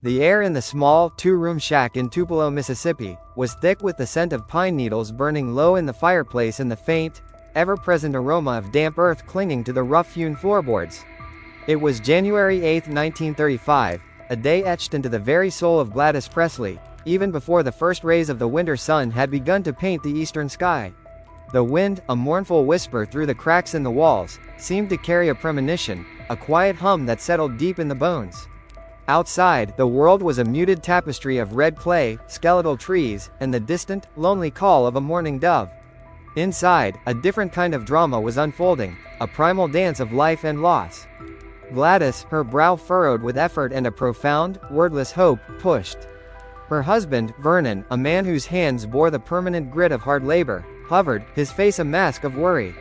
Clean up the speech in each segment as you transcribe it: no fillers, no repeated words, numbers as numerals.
The air in the small, two-room shack in Tupelo, Mississippi, was thick with the scent of pine needles burning low in the fireplace and the faint, ever-present aroma of damp earth clinging to the rough-hewn floorboards. It was January 8, 1935, a day etched into the very soul of Gladys Presley, even before the first rays of the winter sun had begun to paint the eastern sky. The wind, a mournful whisper through the cracks in the walls, seemed to carry a premonition, a quiet hum that settled deep in the bones. Outside, the world was a muted tapestry of red clay, skeletal trees, and the distant, lonely call of a mourning dove. Inside, a different kind of drama was unfolding, a primal dance of life and loss. Gladys, her brow furrowed with effort and a profound, wordless hope, pushed. Her husband, Vernon, a man whose hands bore the permanent grit of hard labor, hovered, his face a mask of worry.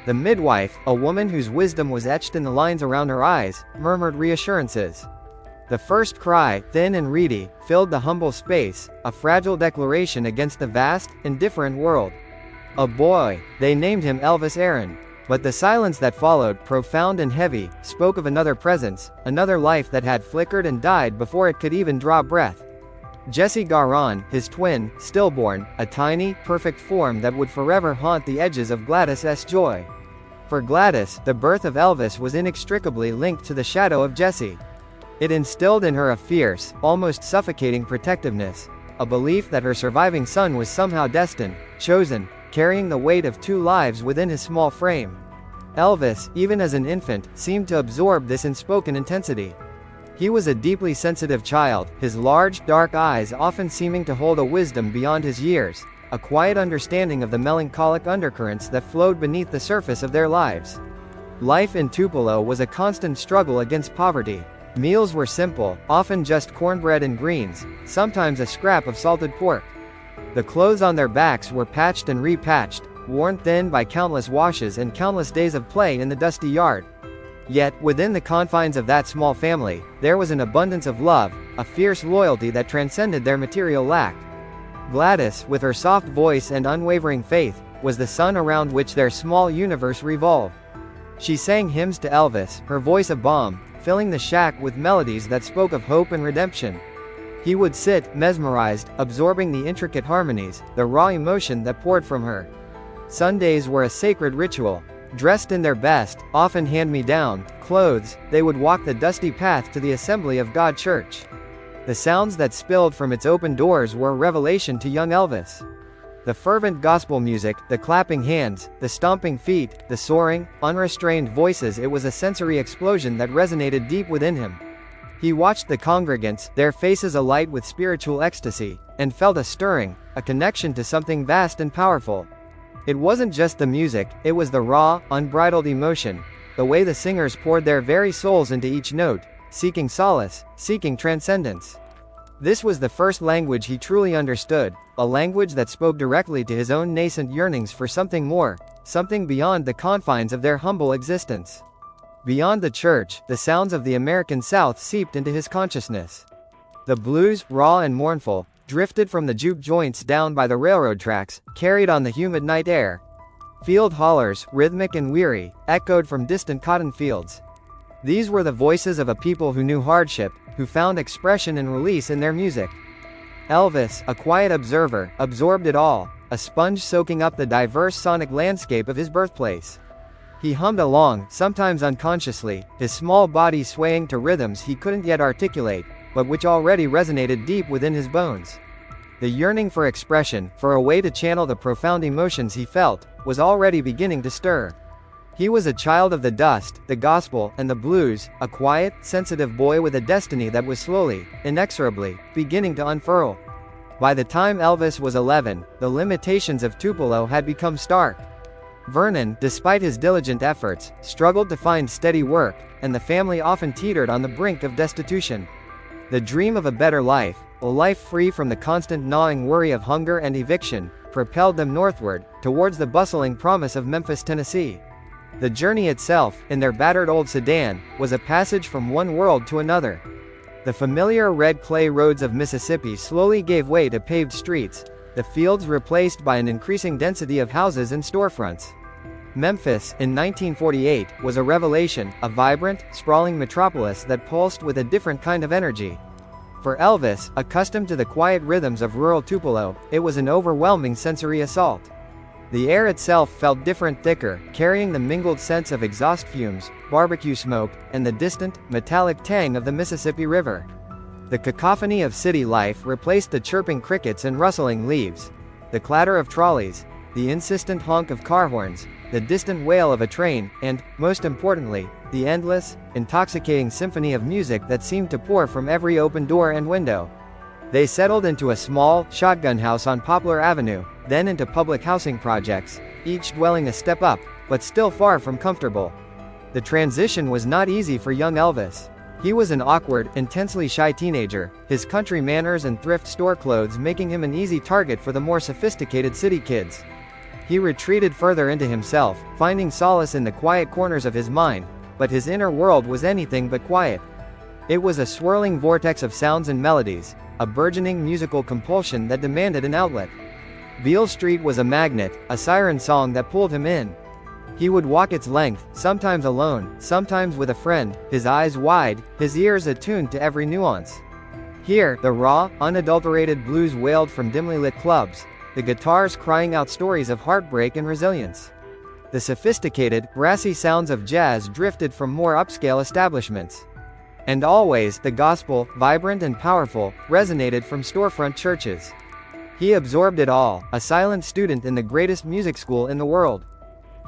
The midwife, a woman whose wisdom was etched in the lines around her eyes, murmured reassurances. The first cry, thin and reedy, filled the humble space, a fragile declaration against the vast, indifferent world. A boy, they named him Elvis Aaron. But the silence that followed, profound and heavy, spoke of another presence, another life that had flickered and died before it could even draw breath. Jesse Garon, his twin, stillborn, a tiny, perfect form that would forever haunt the edges of Gladys's joy. For Gladys, the birth of Elvis was inextricably linked to the shadow of Jesse. It instilled in her a fierce, almost suffocating protectiveness, a belief that her surviving son was somehow destined, chosen, carrying the weight of two lives within his small frame. Elvis, even as an infant, seemed to absorb this unspoken intensity. He was a deeply sensitive child, his large, dark eyes often seeming to hold a wisdom beyond his years, a quiet understanding of the melancholic undercurrents that flowed beneath the surface of their lives. Life in Tupelo was a constant struggle against poverty. Meals were simple, often just cornbread and greens, sometimes a scrap of salted pork. The clothes on their backs were patched and repatched, worn thin by countless washes and countless days of play in the dusty yard. Yet, within the confines of that small family, there was an abundance of love, a fierce loyalty that transcended their material lack. Gladys, with her soft voice and unwavering faith, was the sun around which their small universe revolved. She sang hymns to Elvis, her voice a balm, filling the shack with melodies that spoke of hope and redemption. He would sit, mesmerized, absorbing the intricate harmonies, the raw emotion that poured from her. Sundays were a sacred ritual. Dressed in their best, often hand-me-down, clothes, they would walk the dusty path to the Assembly of God Church. The sounds that spilled from its open doors were a revelation to young Elvis. The fervent gospel music, the clapping hands, the stomping feet, the soaring, unrestrained voices, it was a sensory explosion that resonated deep within him. He watched the congregants, their faces alight with spiritual ecstasy, and felt a stirring, a connection to something vast and powerful. It wasn't just the music, it was the raw, unbridled emotion, the way the singers poured their very souls into each note, seeking solace, seeking transcendence. This was the first language he truly understood, a language that spoke directly to his own nascent yearnings for something more, something beyond the confines of their humble existence. Beyond the church, the sounds of the American South seeped into his consciousness. The blues, raw and mournful, drifted from the juke joints down by the railroad tracks, carried on the humid night air. Field hollers, rhythmic and weary, echoed from distant cotton fields. These were the voices of a people who knew hardship, who found expression and release in their music. Elvis, a quiet observer, absorbed it all, a sponge soaking up the diverse sonic landscape of his birthplace. He hummed along, sometimes unconsciously, his small body swaying to rhythms he couldn't yet articulate, but which already resonated deep within his bones. The yearning for expression, for a way to channel the profound emotions he felt, was already beginning to stir. He was a child of the dust, the gospel, and the blues, a quiet, sensitive boy with a destiny that was slowly, inexorably, beginning to unfurl. By the time Elvis was 11, the limitations of Tupelo had become stark. Vernon, despite his diligent efforts, struggled to find steady work, and the family often teetered on the brink of destitution. The dream of a better life, a life free from the constant gnawing worry of hunger and eviction, propelled them northward, towards the bustling promise of Memphis, Tennessee. The journey itself, in their battered old sedan, was a passage from one world to another. The familiar red clay roads of Mississippi slowly gave way to paved streets, the fields replaced by an increasing density of houses and storefronts. Memphis, in 1948, was a revelation, a vibrant, sprawling metropolis that pulsed with a different kind of energy. For Elvis, accustomed to the quiet rhythms of rural Tupelo, it was an overwhelming sensory assault. The air itself felt different, thicker, carrying the mingled scents of exhaust fumes, barbecue smoke, and the distant, metallic tang of the Mississippi River. The cacophony of city life replaced the chirping crickets and rustling leaves. The clatter of trolleys, the insistent honk of car horns, the distant wail of a train, and, most importantly, the endless, intoxicating symphony of music that seemed to pour from every open door and window. They settled into a small, shotgun house on Poplar Avenue, then into public housing projects, each dwelling a step up, but still far from comfortable. The transition was not easy for young Elvis. He was an awkward, intensely shy teenager, his country manners and thrift store clothes making him an easy target for the more sophisticated city kids. He retreated further into himself, finding solace in the quiet corners of his mind, but his inner world was anything but quiet. It was a swirling vortex of sounds and melodies, a burgeoning musical compulsion that demanded an outlet. Beale Street was a magnet, a siren song that pulled him in. He would walk its length, sometimes alone, sometimes with a friend, his eyes wide, his ears attuned to every nuance. Here, the raw, unadulterated blues wailed from dimly lit clubs, the guitars crying out stories of heartbreak and resilience. The sophisticated, brassy sounds of jazz drifted from more upscale establishments. And always, the gospel, vibrant and powerful, resonated from storefront churches. He absorbed it all, a silent student in the greatest music school in the world.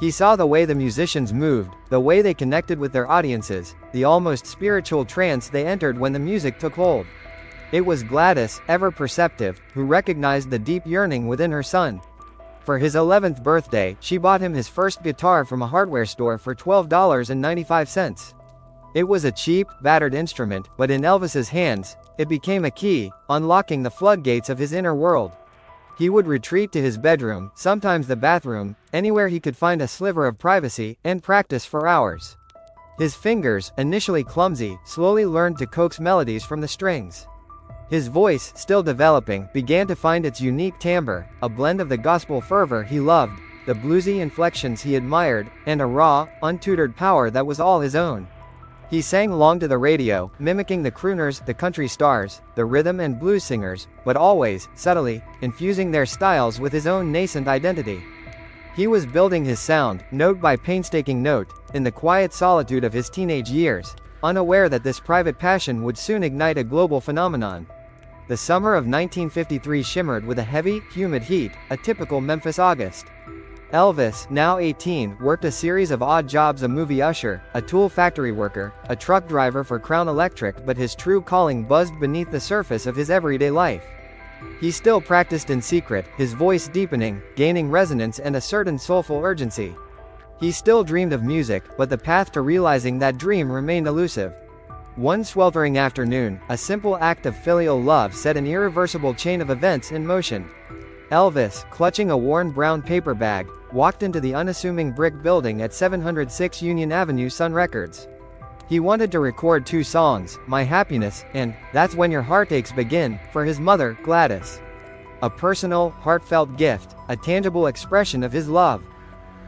He saw the way the musicians moved, the way they connected with their audiences, the almost spiritual trance they entered when the music took hold. It was Gladys, ever perceptive, who recognized the deep yearning within her son. For his 11th birthday, she bought him his first guitar from a hardware store for $12.95. It was a cheap, battered instrument, but in Elvis's hands, it became a key, unlocking the floodgates of his inner world. He would retreat to his bedroom, sometimes the bathroom, anywhere he could find a sliver of privacy, and practice for hours. His fingers, initially clumsy, slowly learned to coax melodies from the strings. His voice, still developing, began to find its unique timbre, a blend of the gospel fervor he loved, the bluesy inflections he admired, and a raw, untutored power that was all his own. He sang along to the radio, mimicking the crooners, the country stars, the rhythm and blues singers, but always, subtly, infusing their styles with his own nascent identity. He was building his sound, note by painstaking note, in the quiet solitude of his teenage years, unaware that this private passion would soon ignite a global phenomenon. The summer of 1953 shimmered with a heavy, humid heat, a typical Memphis August. Elvis, now 18, worked a series of odd jobs: a movie usher, a tool factory worker, a truck driver for Crown Electric, but his true calling buzzed beneath the surface of his everyday life. He still practiced in secret, his voice deepening, gaining resonance and a certain soulful urgency. He still dreamed of music, but the path to realizing that dream remained elusive. One sweltering afternoon, a simple act of filial love set an irreversible chain of events in motion. Elvis, clutching a worn brown paper bag, walked into the unassuming brick building at 706 Union Avenue Sun Records. He wanted to record 2 songs, My Happiness, and That's When Your Heartaches Begin, for his mother, Gladys. A personal, heartfelt gift, a tangible expression of his love.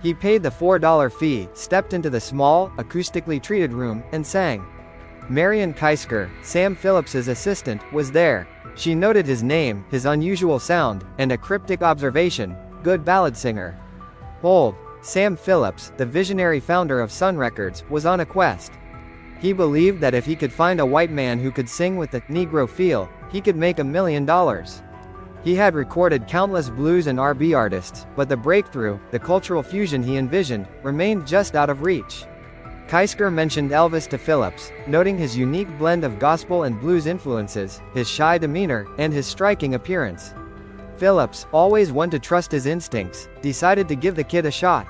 He paid the $4 fee, stepped into the small, acoustically treated room, and sang. Marion Keisker, Sam Phillips's assistant, was there. She noted his name, his unusual sound, and a cryptic observation: good ballad singer. Hold. Sam Phillips, the visionary founder of Sun Records, was on a quest. He believed that if he could find a white man who could sing with the Negro feel, he could make $1 million. He had recorded countless blues and R&B artists, but the breakthrough, the cultural fusion he envisioned, remained just out of reach. Keisker mentioned Elvis to Phillips, noting his unique blend of gospel and blues influences, his shy demeanor, and his striking appearance. Phillips, always one to trust his instincts, decided to give the kid a shot.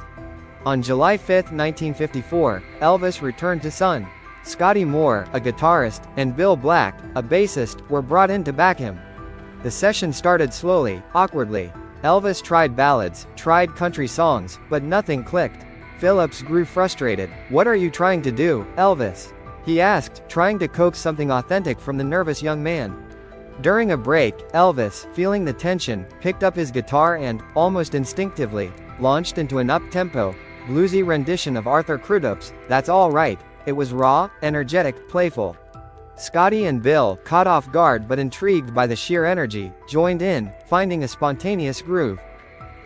On July 5, 1954, Elvis returned to Sun. Scotty Moore, a guitarist, and Bill Black, a bassist, were brought in to back him. The session started slowly, awkwardly. Elvis tried ballads, tried country songs, but nothing clicked. Phillips grew frustrated. "What are you trying to do, Elvis?" he asked, trying to coax something authentic from the nervous young man. During a break, Elvis, feeling the tension, picked up his guitar and, almost instinctively, launched into an up-tempo, bluesy rendition of Arthur Crudup's That's All Right. It was raw, energetic, playful. Scotty and Bill, caught off guard but intrigued by the sheer energy, joined in, finding a spontaneous groove.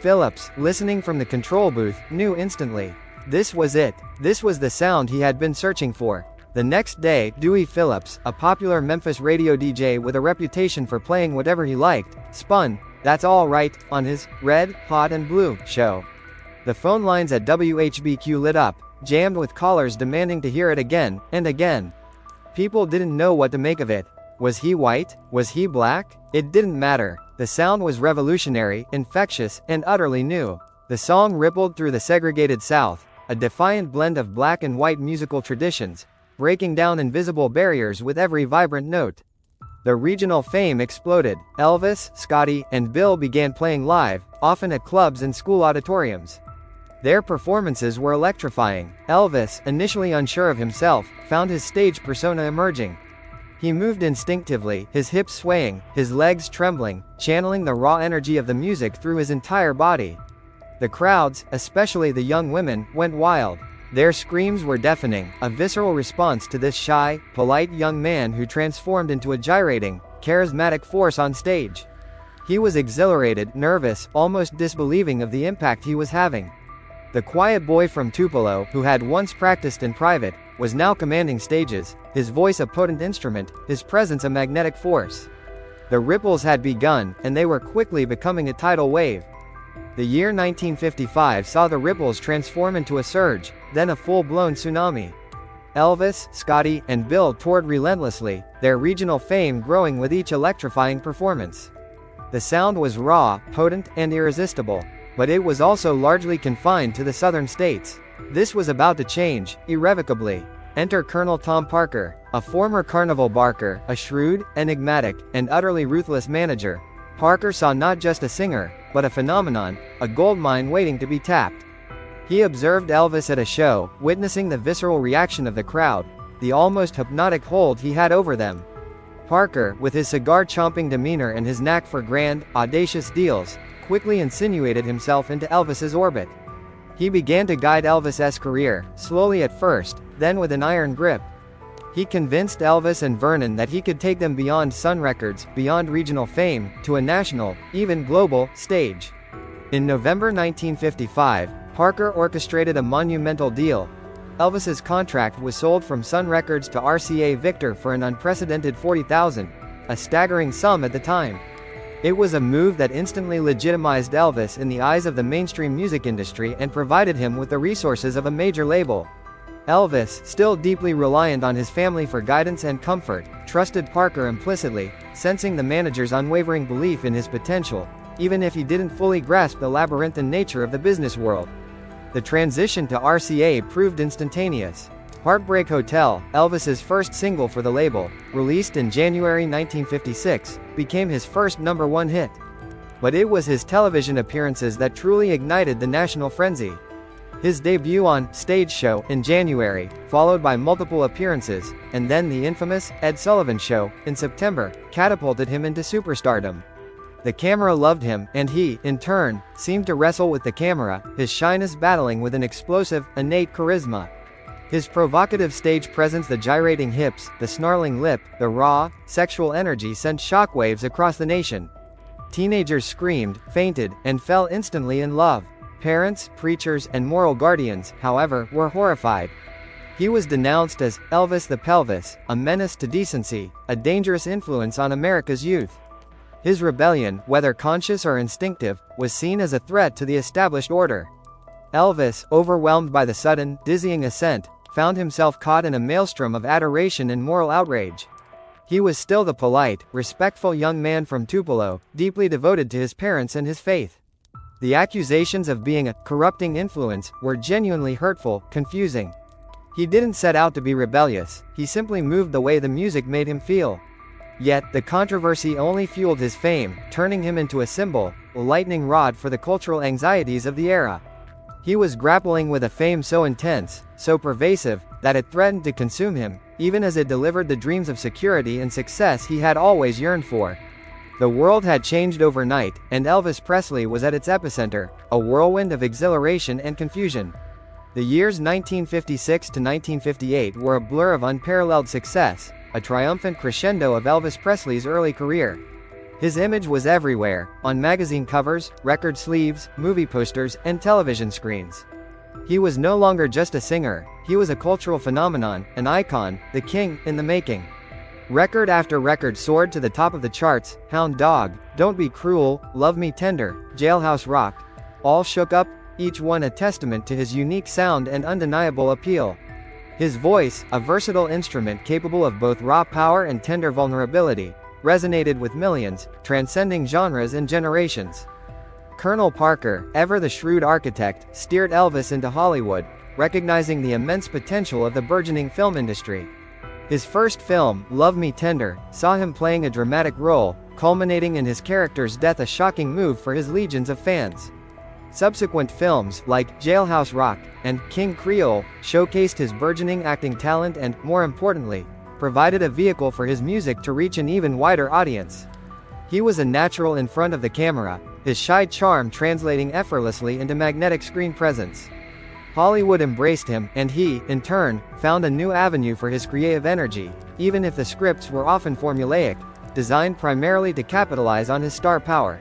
Phillips, listening from the control booth, knew instantly. This was it. This was the sound he had been searching for. The next day, Dewey Phillips, a popular Memphis radio DJ with a reputation for playing whatever he liked, spun "That's All Right" on his Red, Hot and Blue show. The phone lines at WHBQ lit up, jammed with callers demanding to hear it again and again. People didn't know what to make of it. Was he white? Was he black? It didn't matter. The sound was revolutionary, infectious, and utterly new. The song rippled through the segregated South, a defiant blend of black and white musical traditions, breaking down invisible barriers with every vibrant note. The regional fame exploded. Elvis, Scotty, and Bill began playing live, often at clubs and school auditoriums. Their performances were electrifying. Elvis, initially unsure of himself, found his stage persona emerging. He moved instinctively, his hips swaying, his legs trembling, channeling the raw energy of the music through his entire body. The crowds, especially the young women, went wild. Their screams were deafening, a visceral response to this shy, polite young man who transformed into a gyrating, charismatic force on stage. He was exhilarated, nervous, almost disbelieving of the impact he was having. The quiet boy from Tupelo, who had once practiced in private, was now commanding stages, his voice a potent instrument, his presence a magnetic force. The ripples had begun, and they were quickly becoming a tidal wave. The year 1955 saw the ripples transform into a surge, then a full-blown tsunami. Elvis, Scotty, and Bill toured relentlessly, their regional fame growing with each electrifying performance. The sound was raw, potent, and irresistible, but it was also largely confined to the southern states. This was about to change, irrevocably. Enter Colonel Tom Parker, a former carnival barker, a shrewd, enigmatic, and utterly ruthless manager. Parker saw not just a singer, but a phenomenon, a goldmine waiting to be tapped. He observed Elvis at a show, witnessing the visceral reaction of the crowd, the almost hypnotic hold he had over them. Parker, with his cigar-chomping demeanor and his knack for grand, audacious deals, quickly insinuated himself into Elvis's orbit. He began to guide Elvis's career, slowly at first, then with an iron grip. He convinced Elvis and Vernon that he could take them beyond Sun Records, beyond regional fame, to a national, even global, stage. In November 1955, Parker orchestrated a monumental deal. Elvis's contract was sold from Sun Records to RCA Victor for an unprecedented $40,000, a staggering sum at the time. It was a move that instantly legitimized Elvis in the eyes of the mainstream music industry and provided him with the resources of a major label. Elvis, still deeply reliant on his family for guidance and comfort, trusted Parker implicitly, sensing the manager's unwavering belief in his potential, even if he didn't fully grasp the labyrinthine nature of the business world. The transition to RCA proved instantaneous. Heartbreak Hotel, Elvis's first single for the label, released in January 1956, became his first #1 hit. But it was his television appearances that truly ignited the national frenzy. His debut on Stage Show in January, followed by multiple appearances, and then the infamous Ed Sullivan Show in September, catapulted him into superstardom. The camera loved him, and he, in turn, seemed to wrestle with the camera, his shyness battling with an explosive, innate charisma. His provocative stage presence, the gyrating hips, the snarling lip, the raw, sexual energy sent shockwaves across the nation. Teenagers screamed, fainted, and fell instantly in love. Parents, preachers, and moral guardians, however, were horrified. He was denounced as Elvis the Pelvis, a menace to decency, a dangerous influence on America's youth. His rebellion, whether conscious or instinctive, was seen as a threat to the established order. Elvis, overwhelmed by the sudden, dizzying ascent, found himself caught in a maelstrom of adoration and moral outrage. He was still the polite, respectful young man from Tupelo, deeply devoted to his parents and his faith. The accusations of being a corrupting influence were genuinely hurtful, confusing. He didn't set out to be rebellious, he simply moved the way the music made him feel. Yet, the controversy only fueled his fame, turning him into a symbol, a lightning rod for the cultural anxieties of the era. He was grappling with a fame so intense, so pervasive, that it threatened to consume him, even as it delivered the dreams of security and success he had always yearned for. The world had changed overnight, and Elvis Presley was at its epicenter, a whirlwind of exhilaration and confusion. The years 1956 to 1958 were a blur of unparalleled success, a triumphant crescendo of Elvis Presley's early career. His image was everywhere, on magazine covers, record sleeves, movie posters, and television screens. He was no longer just a singer, he was a cultural phenomenon, an icon, the king in the making. Record after record soared to the top of the charts: Hound Dog, Don't Be Cruel, Love Me Tender, Jailhouse Rock. All shook up, each one a testament to his unique sound and undeniable appeal. His voice, a versatile instrument capable of both raw power and tender vulnerability, resonated with millions, transcending genres and generations. Colonel Parker, ever the shrewd architect, steered Elvis into Hollywood, recognizing the immense potential of the burgeoning film industry. His first film, Love Me Tender, saw him playing a dramatic role, culminating in his character's death, a shocking move for his legions of fans. Subsequent films, like Jailhouse Rock and King Creole, showcased his burgeoning acting talent and, more importantly, provided a vehicle for his music to reach an even wider audience. He was a natural in front of the camera, his shy charm translating effortlessly into magnetic screen presence. Hollywood embraced him, and he, in turn, found a new avenue for his creative energy, even if the scripts were often formulaic, designed primarily to capitalize on his star power.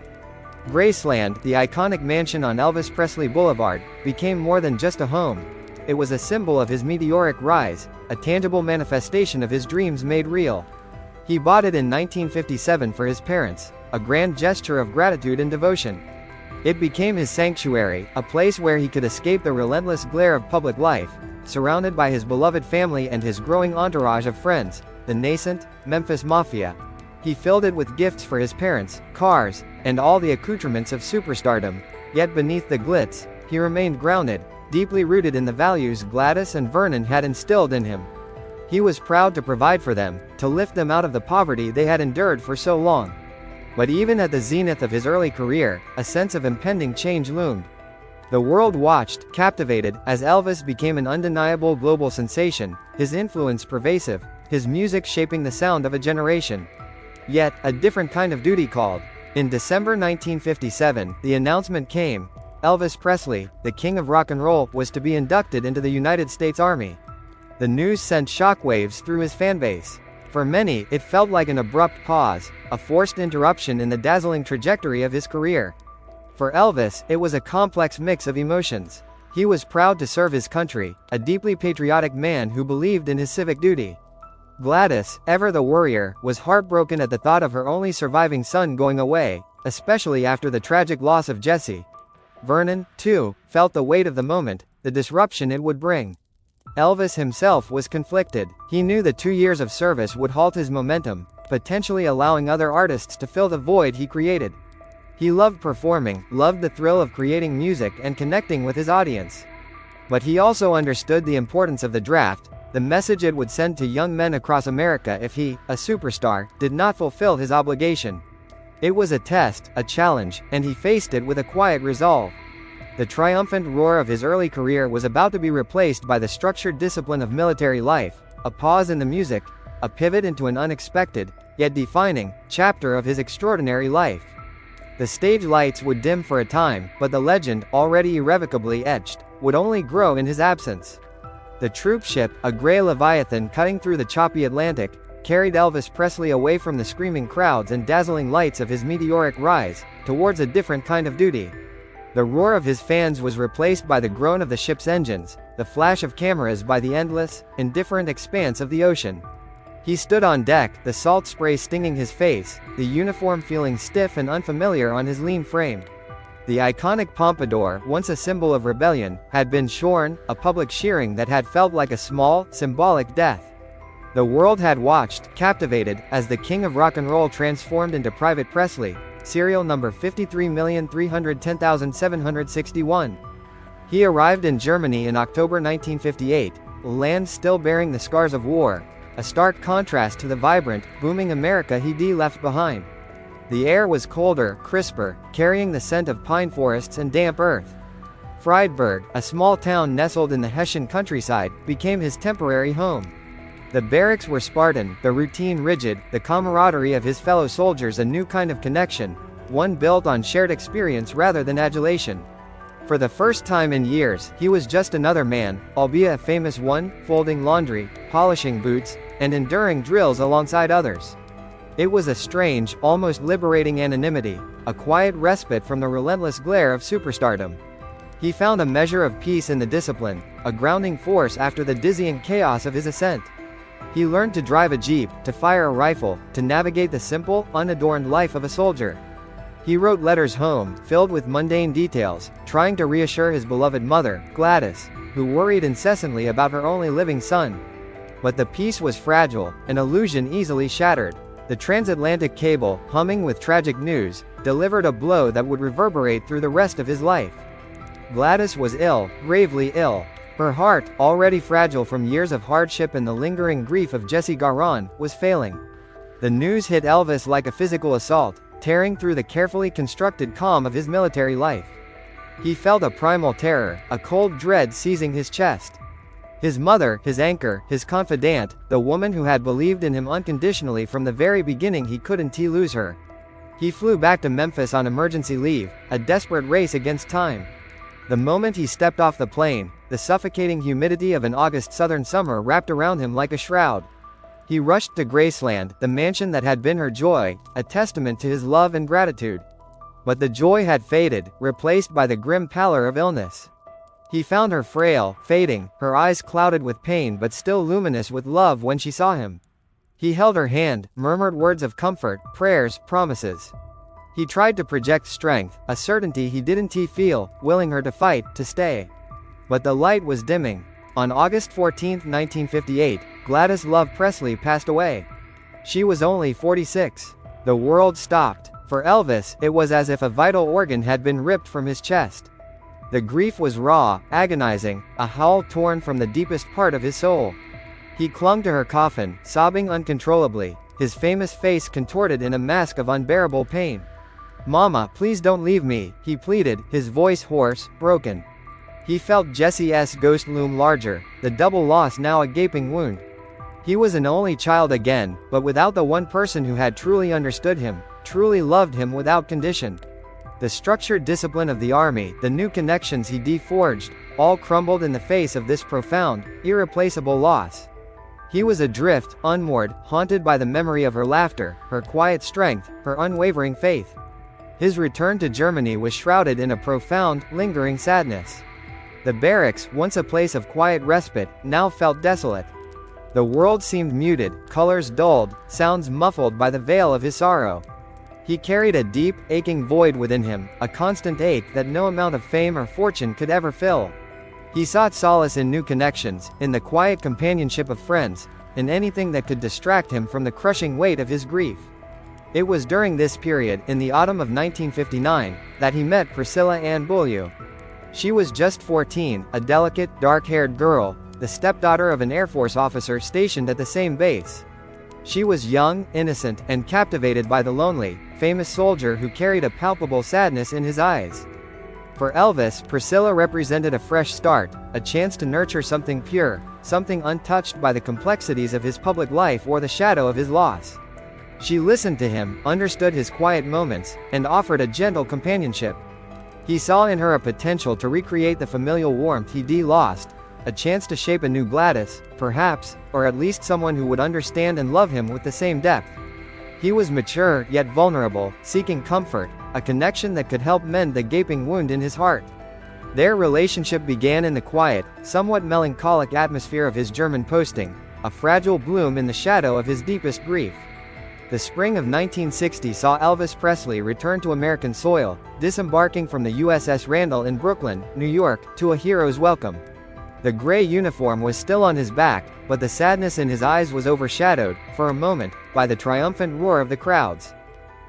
Graceland, the iconic mansion on Elvis Presley Boulevard, became more than just a home. It was a symbol of his meteoric rise, a tangible manifestation of his dreams made real. He bought it in 1957 for his parents, a grand gesture of gratitude and devotion. It became his sanctuary, a place where he could escape the relentless glare of public life, surrounded by his beloved family and his growing entourage of friends, the nascent Memphis Mafia. He filled it with gifts for his parents, cars, and all the accoutrements of superstardom, yet beneath the glitz, he remained grounded, deeply rooted in the values Gladys and Vernon had instilled in him. He was proud to provide for them, to lift them out of the poverty they had endured for so long. But even at the zenith of his early career, a sense of impending change loomed. The world watched, captivated, as Elvis became an undeniable global sensation, his influence pervasive, his music shaping the sound of a generation. Yet, a different kind of duty called. In December 1957, the announcement came: Elvis Presley, the king of rock and roll, was to be inducted into the United States Army. The news sent shockwaves through his fanbase. For many, it felt like an abrupt pause, a forced interruption in the dazzling trajectory of his career. For Elvis, it was a complex mix of emotions. He was proud to serve his country, a deeply patriotic man who believed in his civic duty. Gladys, ever the worrier, was heartbroken at the thought of her only surviving son going away, especially after the tragic loss of Jesse. Vernon, too, felt the weight of the moment, the disruption it would bring. Elvis himself was conflicted. He knew the 2 years of service would halt his momentum, potentially allowing other artists to fill the void he created. He loved performing, loved the thrill of creating music and connecting with his audience. But he also understood the importance of the draft, the message it would send to young men across America if he, a superstar, did not fulfill his obligation. It was a test, a challenge, and he faced it with a quiet resolve. The triumphant roar of his early career was about to be replaced by the structured discipline of military life, a pause in the music, a pivot into an unexpected, yet defining, chapter of his extraordinary life. The stage lights would dim for a time, but the legend, already irrevocably etched, would only grow in his absence. The troop ship, a gray leviathan cutting through the choppy Atlantic, carried Elvis Presley away from the screaming crowds and dazzling lights of his meteoric rise, towards a different kind of duty. The roar of his fans was replaced by the groan of the ship's engines, the flash of cameras by the endless, indifferent expanse of the ocean. He stood on deck, the salt spray stinging his face, the uniform feeling stiff and unfamiliar on his lean frame. The iconic pompadour, once a symbol of rebellion, had been shorn, a public shearing that had felt like a small, symbolic death. The world had watched, captivated, as the king of rock and roll transformed into Private Presley, serial number 53,310,761. He arrived in Germany in October 1958, a land still bearing the scars of war, a stark contrast to the vibrant, booming America he'd left behind. The air was colder, crisper, carrying the scent of pine forests and damp earth. Friedberg, a small town nestled in the Hessian countryside, became his temporary home. The barracks were Spartan, the routine rigid, the camaraderie of his fellow soldiers a new kind of connection, one built on shared experience rather than adulation. For the first time in years, he was just another man, albeit a famous one, folding laundry, polishing boots, and enduring drills alongside others. It was a strange, almost liberating anonymity, a quiet respite from the relentless glare of superstardom. He found a measure of peace in the discipline, a grounding force after the dizzying chaos of his ascent. He learned to drive a jeep, to fire a rifle, to navigate the simple, unadorned life of a soldier. He wrote letters home, filled with mundane details, trying to reassure his beloved mother, Gladys, who worried incessantly about her only living son. But the peace was fragile, an illusion easily shattered. The transatlantic cable, humming with tragic news, delivered a blow that would reverberate through the rest of his life. Gladys was ill, gravely ill. Her heart, already fragile from years of hardship and the lingering grief of Jesse Garon, was failing. The news hit Elvis like a physical assault, tearing through the carefully constructed calm of his military life. He felt a primal terror, a cold dread seizing his chest. His mother, his anchor, his confidant, the woman who had believed in him unconditionally from the very beginning, he couldn't lose her. He flew back to Memphis on emergency leave, a desperate race against time. The moment he stepped off the plane, the suffocating humidity of an August southern summer wrapped around him like a shroud. He rushed to Graceland, the mansion that had been her joy, a testament to his love and gratitude. But the joy had faded, replaced by the grim pallor of illness. He found her frail, fading, her eyes clouded with pain but still luminous with love when she saw him. He held her hand, murmured words of comfort, prayers, promises. He tried to project strength, a certainty he didn't feel, willing her to fight, to stay. But the light was dimming. On August 14, 1958, Gladys Love Presley passed away. She was only 46. The world stopped. For Elvis, it was as if a vital organ had been ripped from his chest. The grief was raw, agonizing, a howl torn from the deepest part of his soul. He clung to her coffin, sobbing uncontrollably, his famous face contorted in a mask of unbearable pain. "Mama, please don't leave me," he pleaded, his voice hoarse, broken. He felt Jesse's ghost loom larger, the double loss now a gaping wound. He was an only child again, but without the one person who had truly understood him, truly loved him without condition. The structured discipline of the army, the new connections he forged, all crumbled in the face of this profound, irreplaceable loss. He was adrift, unmoored, haunted by the memory of her laughter, her quiet strength, her unwavering faith. His return to Germany was shrouded in a profound, lingering sadness. The barracks, once a place of quiet respite, now felt desolate. The world seemed muted, colors dulled, sounds muffled by the veil of his sorrow. He carried a deep, aching void within him, a constant ache that no amount of fame or fortune could ever fill. He sought solace in new connections, in the quiet companionship of friends, in anything that could distract him from the crushing weight of his grief. It was during this period, in the autumn of 1959, that he met Priscilla Ann Beaulieu. She was just 14, a delicate, dark-haired girl, the stepdaughter of an Air Force officer stationed at the same base. She was young, innocent, and captivated by the lonely, famous soldier who carried a palpable sadness in his eyes. For Elvis, Priscilla represented a fresh start, a chance to nurture something pure, something untouched by the complexities of his public life or the shadow of his loss. She listened to him, understood his quiet moments, and offered a gentle companionship. He saw in her a potential to recreate the familial warmth he lost, a chance to shape a new Gladys, perhaps, or at least someone who would understand and love him with the same depth. He was mature, yet vulnerable, seeking comfort, a connection that could help mend the gaping wound in his heart. Their relationship began in the quiet, somewhat melancholic atmosphere of his German posting, a fragile bloom in the shadow of his deepest grief. The spring of 1960 saw Elvis Presley return to American soil, disembarking from the USS Randall in Brooklyn, New York, to a hero's welcome. The gray uniform was still on his back, but the sadness in his eyes was overshadowed, for a moment, by the triumphant roar of the crowds.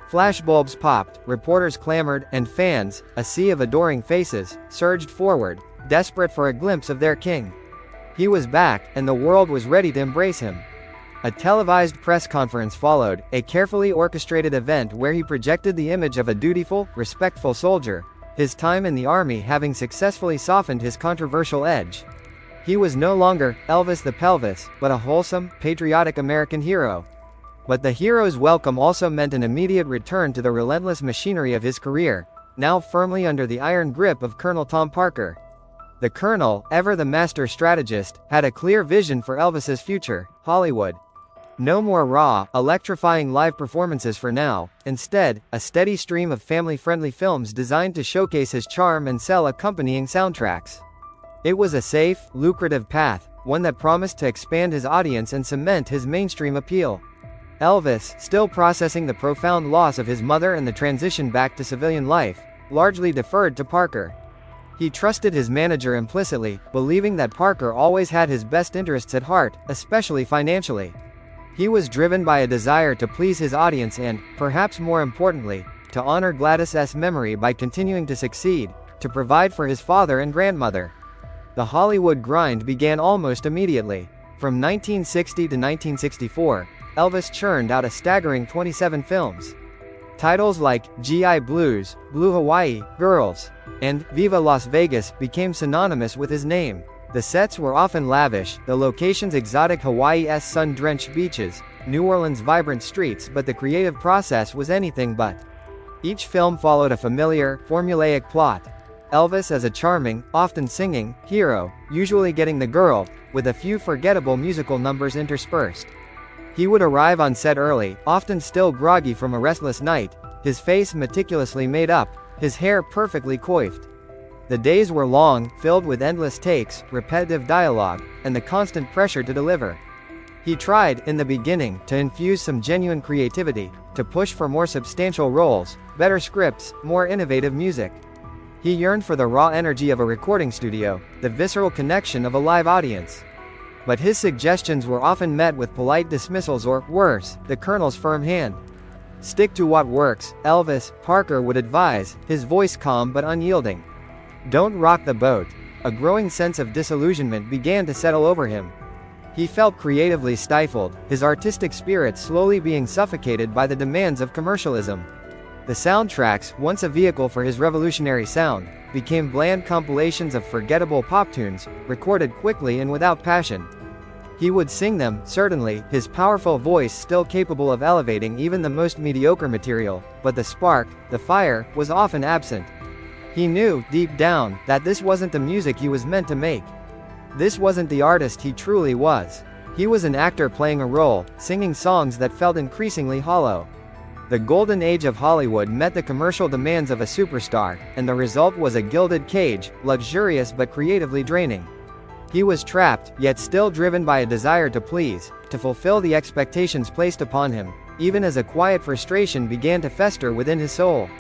Flashbulbs popped, reporters clamored, and fans, a sea of adoring faces, surged forward, desperate for a glimpse of their king. He was back, and the world was ready to embrace him. A televised press conference followed, a carefully orchestrated event where he projected the image of a dutiful, respectful soldier, his time in the army having successfully softened his controversial edge. He was no longer Elvis the Pelvis, but a wholesome, patriotic American hero. But the hero's welcome also meant an immediate return to the relentless machinery of his career, now firmly under the iron grip of Colonel Tom Parker. The Colonel, ever the master strategist, had a clear vision for Elvis's future: Hollywood. No more raw, electrifying live performances for now, instead, a steady stream of family-friendly films designed to showcase his charm and sell accompanying soundtracks. It was a safe, lucrative path, one that promised to expand his audience and cement his mainstream appeal. Elvis, still processing the profound loss of his mother and the transition back to civilian life, largely deferred to Parker. He trusted his manager implicitly, believing that Parker always had his best interests at heart, especially financially. He was driven by a desire to please his audience and, perhaps more importantly, to honor Gladys's memory by continuing to succeed, to provide for his father and grandmother. The Hollywood grind began almost immediately. From 1960 to 1964, Elvis churned out a staggering 27 films. Titles like G.I. Blues, Blue Hawaii, Girls, and Viva Las Vegas became synonymous with his name. The sets were often lavish, the locations exotic: Hawaii's sun-drenched beaches, New Orleans' vibrant streets, but the creative process was anything but. Each film followed a familiar, formulaic plot. Elvis as a charming, often singing, hero, usually getting the girl, with a few forgettable musical numbers interspersed. He would arrive on set early, often still groggy from a restless night, his face meticulously made up, his hair perfectly coiffed. The days were long, filled with endless takes, repetitive dialogue, and the constant pressure to deliver. He tried, in the beginning, to infuse some genuine creativity, to push for more substantial roles, better scripts, more innovative music. He yearned for the raw energy of a recording studio, the visceral connection of a live audience. But his suggestions were often met with polite dismissals or, worse, the Colonel's firm hand. Stick to what works, Elvis, Parker would advise, his voice calm but unyielding. Don't rock the boat. A growing sense of disillusionment began to settle over him. He felt creatively stifled, his artistic spirit slowly being suffocated by the demands of commercialism. The soundtracks, once a vehicle for his revolutionary sound, became bland compilations of forgettable pop tunes, recorded quickly and without passion. He would sing them, certainly, his powerful voice still capable of elevating even the most mediocre material, but the spark, the fire, was often absent. He knew, deep down, that this wasn't the music he was meant to make. This wasn't the artist he truly was. He was an actor playing a role, singing songs that felt increasingly hollow. The golden age of Hollywood met the commercial demands of a superstar, and the result was a gilded cage, luxurious but creatively draining. He was trapped, yet still driven by a desire to please, to fulfill the expectations placed upon him, even as a quiet frustration began to fester within his soul.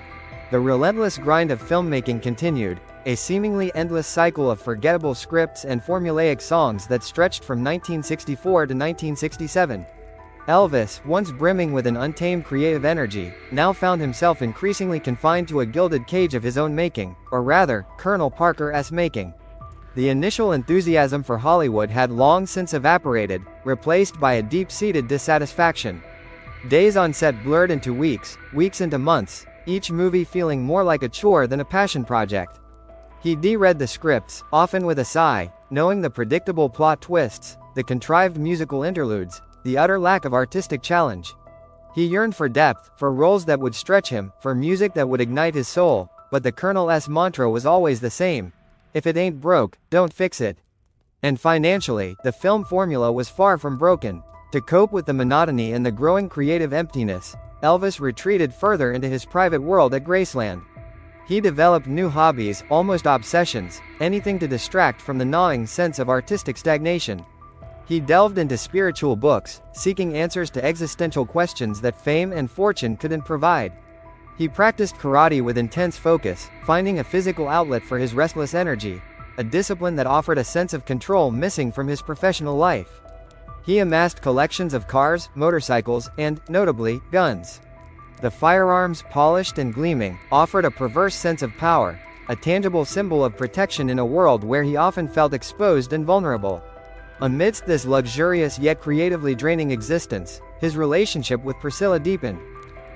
The relentless grind of filmmaking continued, a seemingly endless cycle of forgettable scripts and formulaic songs that stretched from 1964 to 1967. Elvis, once brimming with an untamed creative energy, now found himself increasingly confined to a gilded cage of his own making, or rather, Colonel Parker's making. The initial enthusiasm for Hollywood had long since evaporated, replaced by a deep-seated dissatisfaction. Days on set blurred into weeks, weeks into months, each movie feeling more like a chore than a passion project. He reread the scripts, often with a sigh, knowing the predictable plot twists, the contrived musical interludes, the utter lack of artistic challenge. He yearned for depth, for roles that would stretch him, for music that would ignite his soul, but the Colonel's mantra was always the same: if it ain't broke, don't fix it. And financially, the film formula was far from broken. To cope with the monotony and the growing creative emptiness, Elvis retreated further into his private world at Graceland. He developed new hobbies, almost obsessions, anything to distract from the gnawing sense of artistic stagnation. He delved into spiritual books, seeking answers to existential questions that fame and fortune couldn't provide. He practiced karate with intense focus, finding a physical outlet for his restless energy, a discipline that offered a sense of control missing from his professional life. He amassed collections of cars, motorcycles, and, notably, guns. The firearms, polished and gleaming, offered a perverse sense of power, a tangible symbol of protection in a world where he often felt exposed and vulnerable. Amidst this luxurious yet creatively draining existence, his relationship with Priscilla deepened.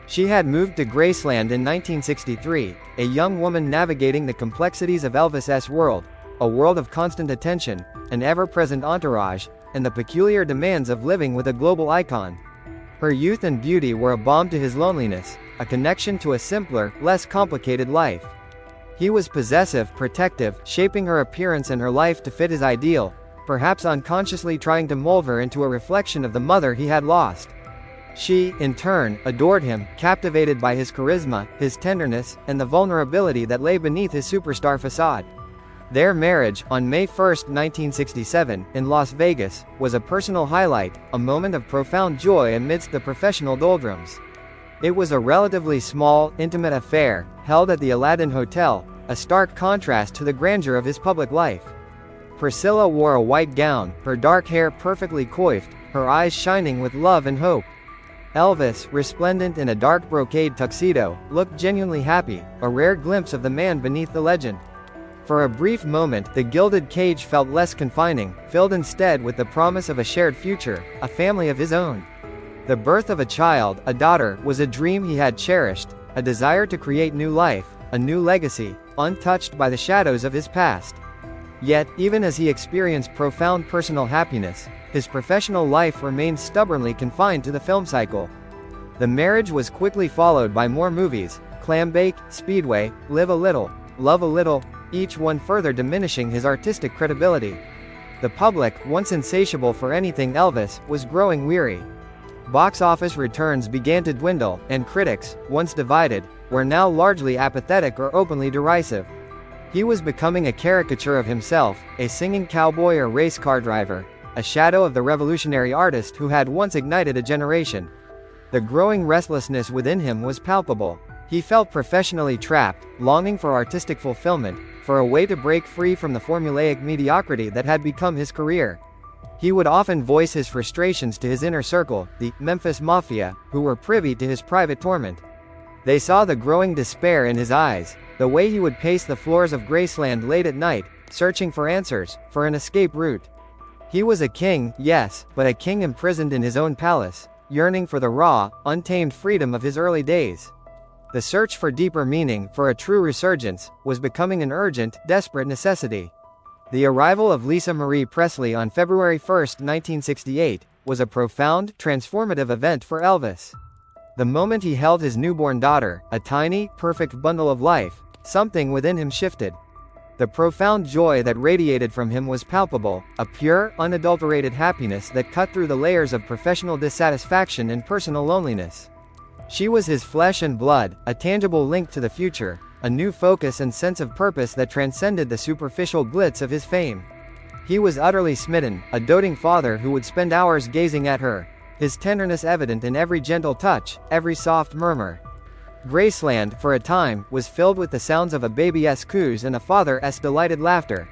She had moved to Graceland in 1963, a young woman navigating the complexities of Elvis's world, a world of constant attention, an ever-present entourage, and the peculiar demands of living with a global icon. Her youth and beauty were a balm to his loneliness, a connection to a simpler, less complicated life. He was possessive, protective, shaping her appearance and her life to fit his ideal, perhaps unconsciously trying to mold her into a reflection of the mother he had lost. She, in turn, adored him, captivated by his charisma, his tenderness, and the vulnerability that lay beneath his superstar facade. Their marriage, on May 1, 1967, in Las Vegas, was a personal highlight, a moment of profound joy amidst the professional doldrums. It was a relatively small, intimate affair, held at the Aladdin Hotel, a stark contrast to the grandeur of his public life. Priscilla wore a white gown, her dark hair perfectly coiffed, her eyes shining with love and hope. Elvis, resplendent in a dark brocade tuxedo, looked genuinely happy, a rare glimpse of the man beneath the legend. For a brief moment, the gilded cage felt less confining, filled instead with the promise of a shared future, a family of his own. The birth of a child, a daughter, was a dream he had cherished, a desire to create new life, a new legacy, untouched by the shadows of his past. Yet, even as he experienced profound personal happiness, his professional life remained stubbornly confined to the film cycle. The marriage was quickly followed by more movies, Clambake, Speedway, Live a Little, Love a Little, each one further diminishing his artistic credibility. The public, once insatiable for anything Elvis, was growing weary. Box office returns began to dwindle, and critics, once divided, were now largely apathetic or openly derisive. He was becoming a caricature of himself, a singing cowboy or race car driver, a shadow of the revolutionary artist who had once ignited a generation. The growing restlessness within him was palpable. He felt professionally trapped, longing for artistic fulfillment, for a way to break free from the formulaic mediocrity that had become his career. He would often voice his frustrations to his inner circle, the Memphis Mafia, who were privy to his private torment. They saw the growing despair in his eyes, the way he would pace the floors of Graceland late at night, searching for answers, for an escape route. He was a king, yes, but a king imprisoned in his own palace, yearning for the raw, untamed freedom of his early days. The search for deeper meaning, for a true resurgence, was becoming an urgent, desperate necessity. The arrival of Lisa Marie Presley on February 1, 1968, was a profound, transformative event for Elvis. The moment he held his newborn daughter, a tiny, perfect bundle of life, something within him shifted. The profound joy that radiated from him was palpable, a pure, unadulterated happiness that cut through the layers of professional dissatisfaction and personal loneliness. She was his flesh and blood, a tangible link to the future, a new focus and sense of purpose that transcended the superficial glitz of his fame. He was utterly smitten, a doting father who would spend hours gazing at her, his tenderness evident in every gentle touch, every soft murmur. Graceland, for a time, was filled with the sounds of a baby's coos and a father's delighted laughter.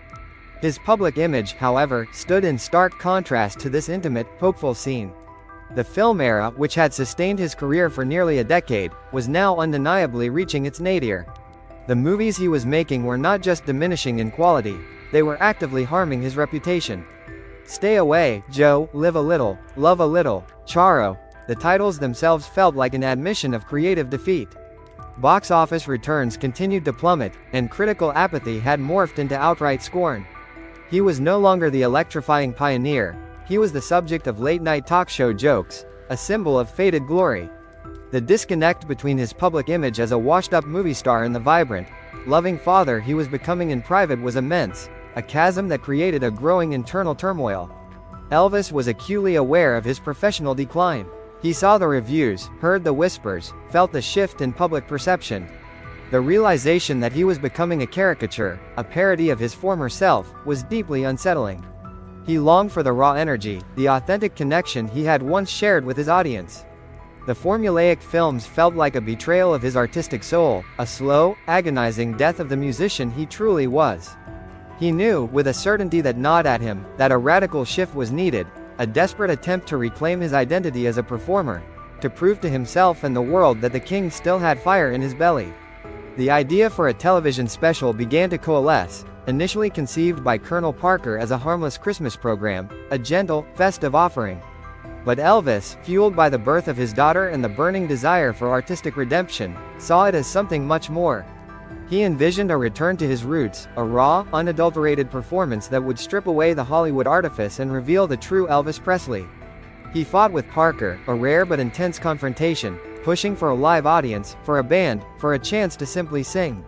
His public image, however, stood in stark contrast to this intimate, hopeful scene. The film era, which had sustained his career for nearly a decade, was now undeniably reaching its nadir. The movies he was making were not just diminishing in quality, they were actively harming his reputation. Stay Away, Joe, Live a Little, Love a Little, Charo, the titles themselves felt like an admission of creative defeat. Box office returns continued to plummet, and critical apathy had morphed into outright scorn. He was no longer the electrifying pioneer, he was the subject of late-night talk show jokes, a symbol of faded glory. The disconnect between his public image as a washed-up movie star and the vibrant, loving father he was becoming in private was immense, a chasm that created a growing internal turmoil. Elvis was acutely aware of his professional decline. He saw the reviews, heard the whispers, felt the shift in public perception. The realization that he was becoming a caricature, a parody of his former self, was deeply unsettling. He longed for the raw energy, the authentic connection he had once shared with his audience. The formulaic films felt like a betrayal of his artistic soul, a slow, agonizing death of the musician he truly was. He knew, with a certainty that gnawed at him, that a radical shift was needed, a desperate attempt to reclaim his identity as a performer, to prove to himself and the world that the king still had fire in his belly. The idea for a television special began to coalesce, initially conceived by Colonel Parker as a harmless Christmas program, a gentle, festive offering. But Elvis, fueled by the birth of his daughter and the burning desire for artistic redemption, saw it as something much more. He envisioned a return to his roots, a raw, unadulterated performance that would strip away the Hollywood artifice and reveal the true Elvis Presley. He fought with Parker, a rare but intense confrontation, pushing for a live audience, for a band, for a chance to simply sing.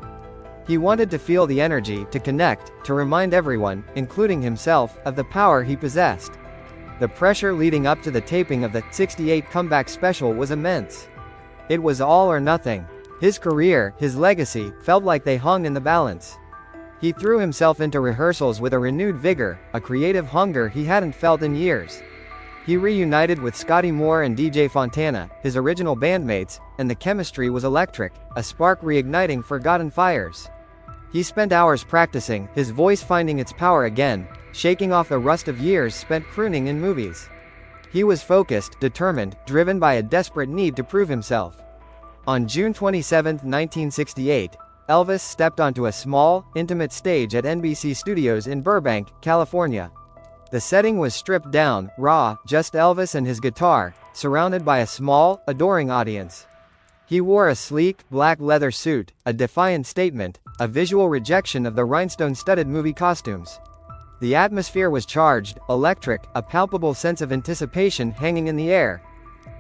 He wanted to feel the energy, to connect, to remind everyone, including himself, of the power he possessed. The pressure leading up to the taping of the '68 comeback special was immense. It was all or nothing. His career, his legacy, felt like they hung in the balance. He threw himself into rehearsals with a renewed vigor, a creative hunger he hadn't felt in years. He reunited with Scotty Moore and DJ Fontana, his original bandmates, and the chemistry was electric, a spark reigniting forgotten fires. He spent hours practicing, his voice finding its power again, shaking off the rust of years spent crooning in movies. He was focused, determined, driven by a desperate need to prove himself. On June 27, 1968, Elvis stepped onto a small, intimate stage at NBC Studios in Burbank, California. The setting was stripped down, raw, just Elvis and his guitar, surrounded by a small, adoring audience. He wore a sleek, black leather suit, a defiant statement, a visual rejection of the rhinestone-studded movie costumes. The atmosphere was charged, electric, a palpable sense of anticipation hanging in the air.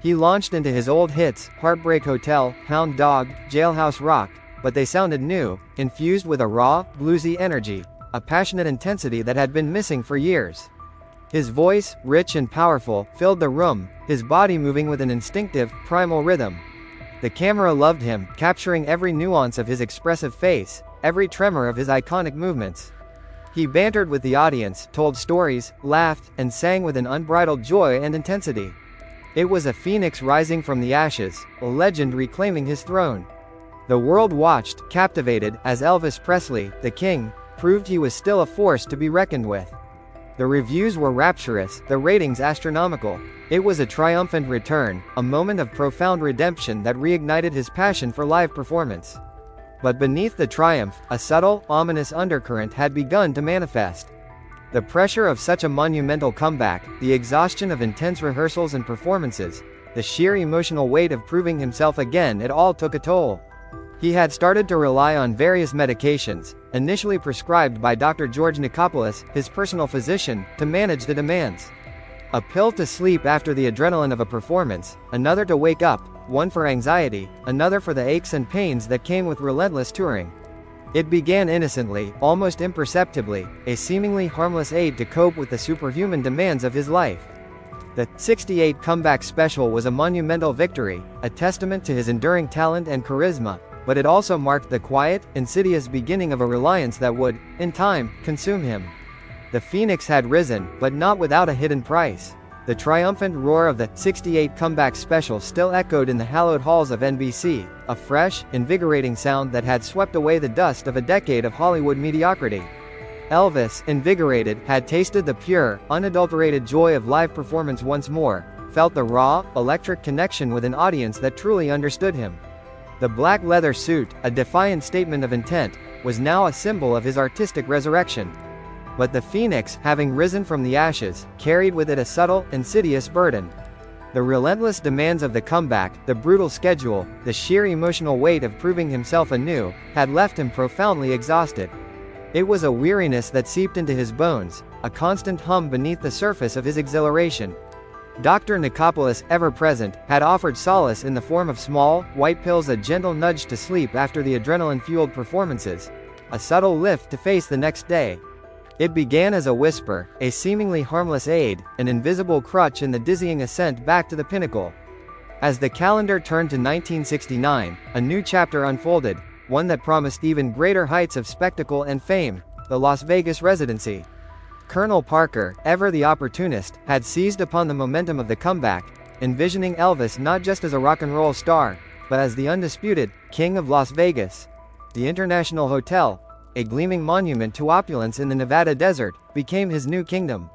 He launched into his old hits, Heartbreak Hotel, Hound Dog, Jailhouse Rock, but they sounded new, infused with a raw, bluesy energy, a passionate intensity that had been missing for years. His voice, rich and powerful, filled the room, his body moving with an instinctive, primal rhythm. The camera loved him, capturing every nuance of his expressive face, every tremor of his iconic movements. He bantered with the audience, told stories, laughed, and sang with an unbridled joy and intensity. It was a phoenix rising from the ashes, a legend reclaiming his throne. The world watched, captivated, as Elvis Presley, the king, proved he was still a force to be reckoned with. The reviews were rapturous, the ratings astronomical. It was a triumphant return, a moment of profound redemption that reignited his passion for live performance. But beneath the triumph, a subtle, ominous undercurrent had begun to manifest. The pressure of such a monumental comeback, the exhaustion of intense rehearsals and performances, the sheer emotional weight of proving himself again, it all took a toll. He had started to rely on various medications, initially prescribed by Dr. George Nichopoulos, his personal physician, to manage the demands. A pill to sleep after the adrenaline of a performance, another to wake up, one for anxiety, another for the aches and pains that came with relentless touring. It began innocently, almost imperceptibly, a seemingly harmless aid to cope with the superhuman demands of his life. The '68 comeback special was a monumental victory, a testament to his enduring talent and charisma, but it also marked the quiet, insidious beginning of a reliance that would, in time, consume him. The phoenix had risen, but not without a hidden price. The triumphant roar of the '68 comeback special still echoed in the hallowed halls of NBC, a fresh, invigorating sound that had swept away the dust of a decade of Hollywood mediocrity. Elvis, invigorated, had tasted the pure, unadulterated joy of live performance once more, felt the raw, electric connection with an audience that truly understood him. The black leather suit, a defiant statement of intent, was now a symbol of his artistic resurrection. But the phoenix, having risen from the ashes, carried with it a subtle, insidious burden. The relentless demands of the comeback, the brutal schedule, the sheer emotional weight of proving himself anew, had left him profoundly exhausted. It was a weariness that seeped into his bones, a constant hum beneath the surface of his exhilaration. Dr. Nichopoulos, ever present, had offered solace in the form of small, white pills, a gentle nudge to sleep after the adrenaline-fueled performances, a subtle lift to face the next day. It began as a whisper, a seemingly harmless aid, an invisible crutch in the dizzying ascent back to the pinnacle. As the calendar turned to 1969, a new chapter unfolded, one that promised even greater heights of spectacle and fame, the Las Vegas residency. Colonel Parker, ever the opportunist, had seized upon the momentum of the comeback, envisioning Elvis not just as a rock and roll star, but as the undisputed king of Las Vegas. The International Hotel, a gleaming monument to opulence in the Nevada desert, became his new kingdom.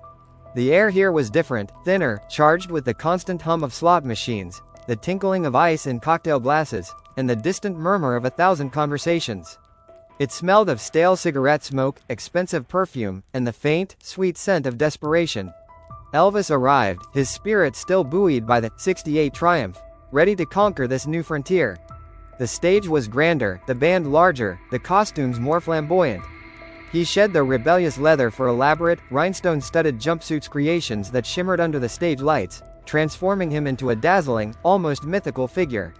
The air here was different, thinner, charged with the constant hum of slot machines, the tinkling of ice in cocktail glasses, and the distant murmur of 1,000 conversations. It smelled of stale cigarette smoke, expensive perfume, and the faint, sweet scent of desperation. Elvis arrived, his spirit still buoyed by the '68 triumph, ready to conquer this new frontier. The stage was grander, the band larger, the costumes more flamboyant. He shed the rebellious leather for elaborate, rhinestone-studded jumpsuits, creations that shimmered under the stage lights, transforming him into a dazzling, almost mythical figure.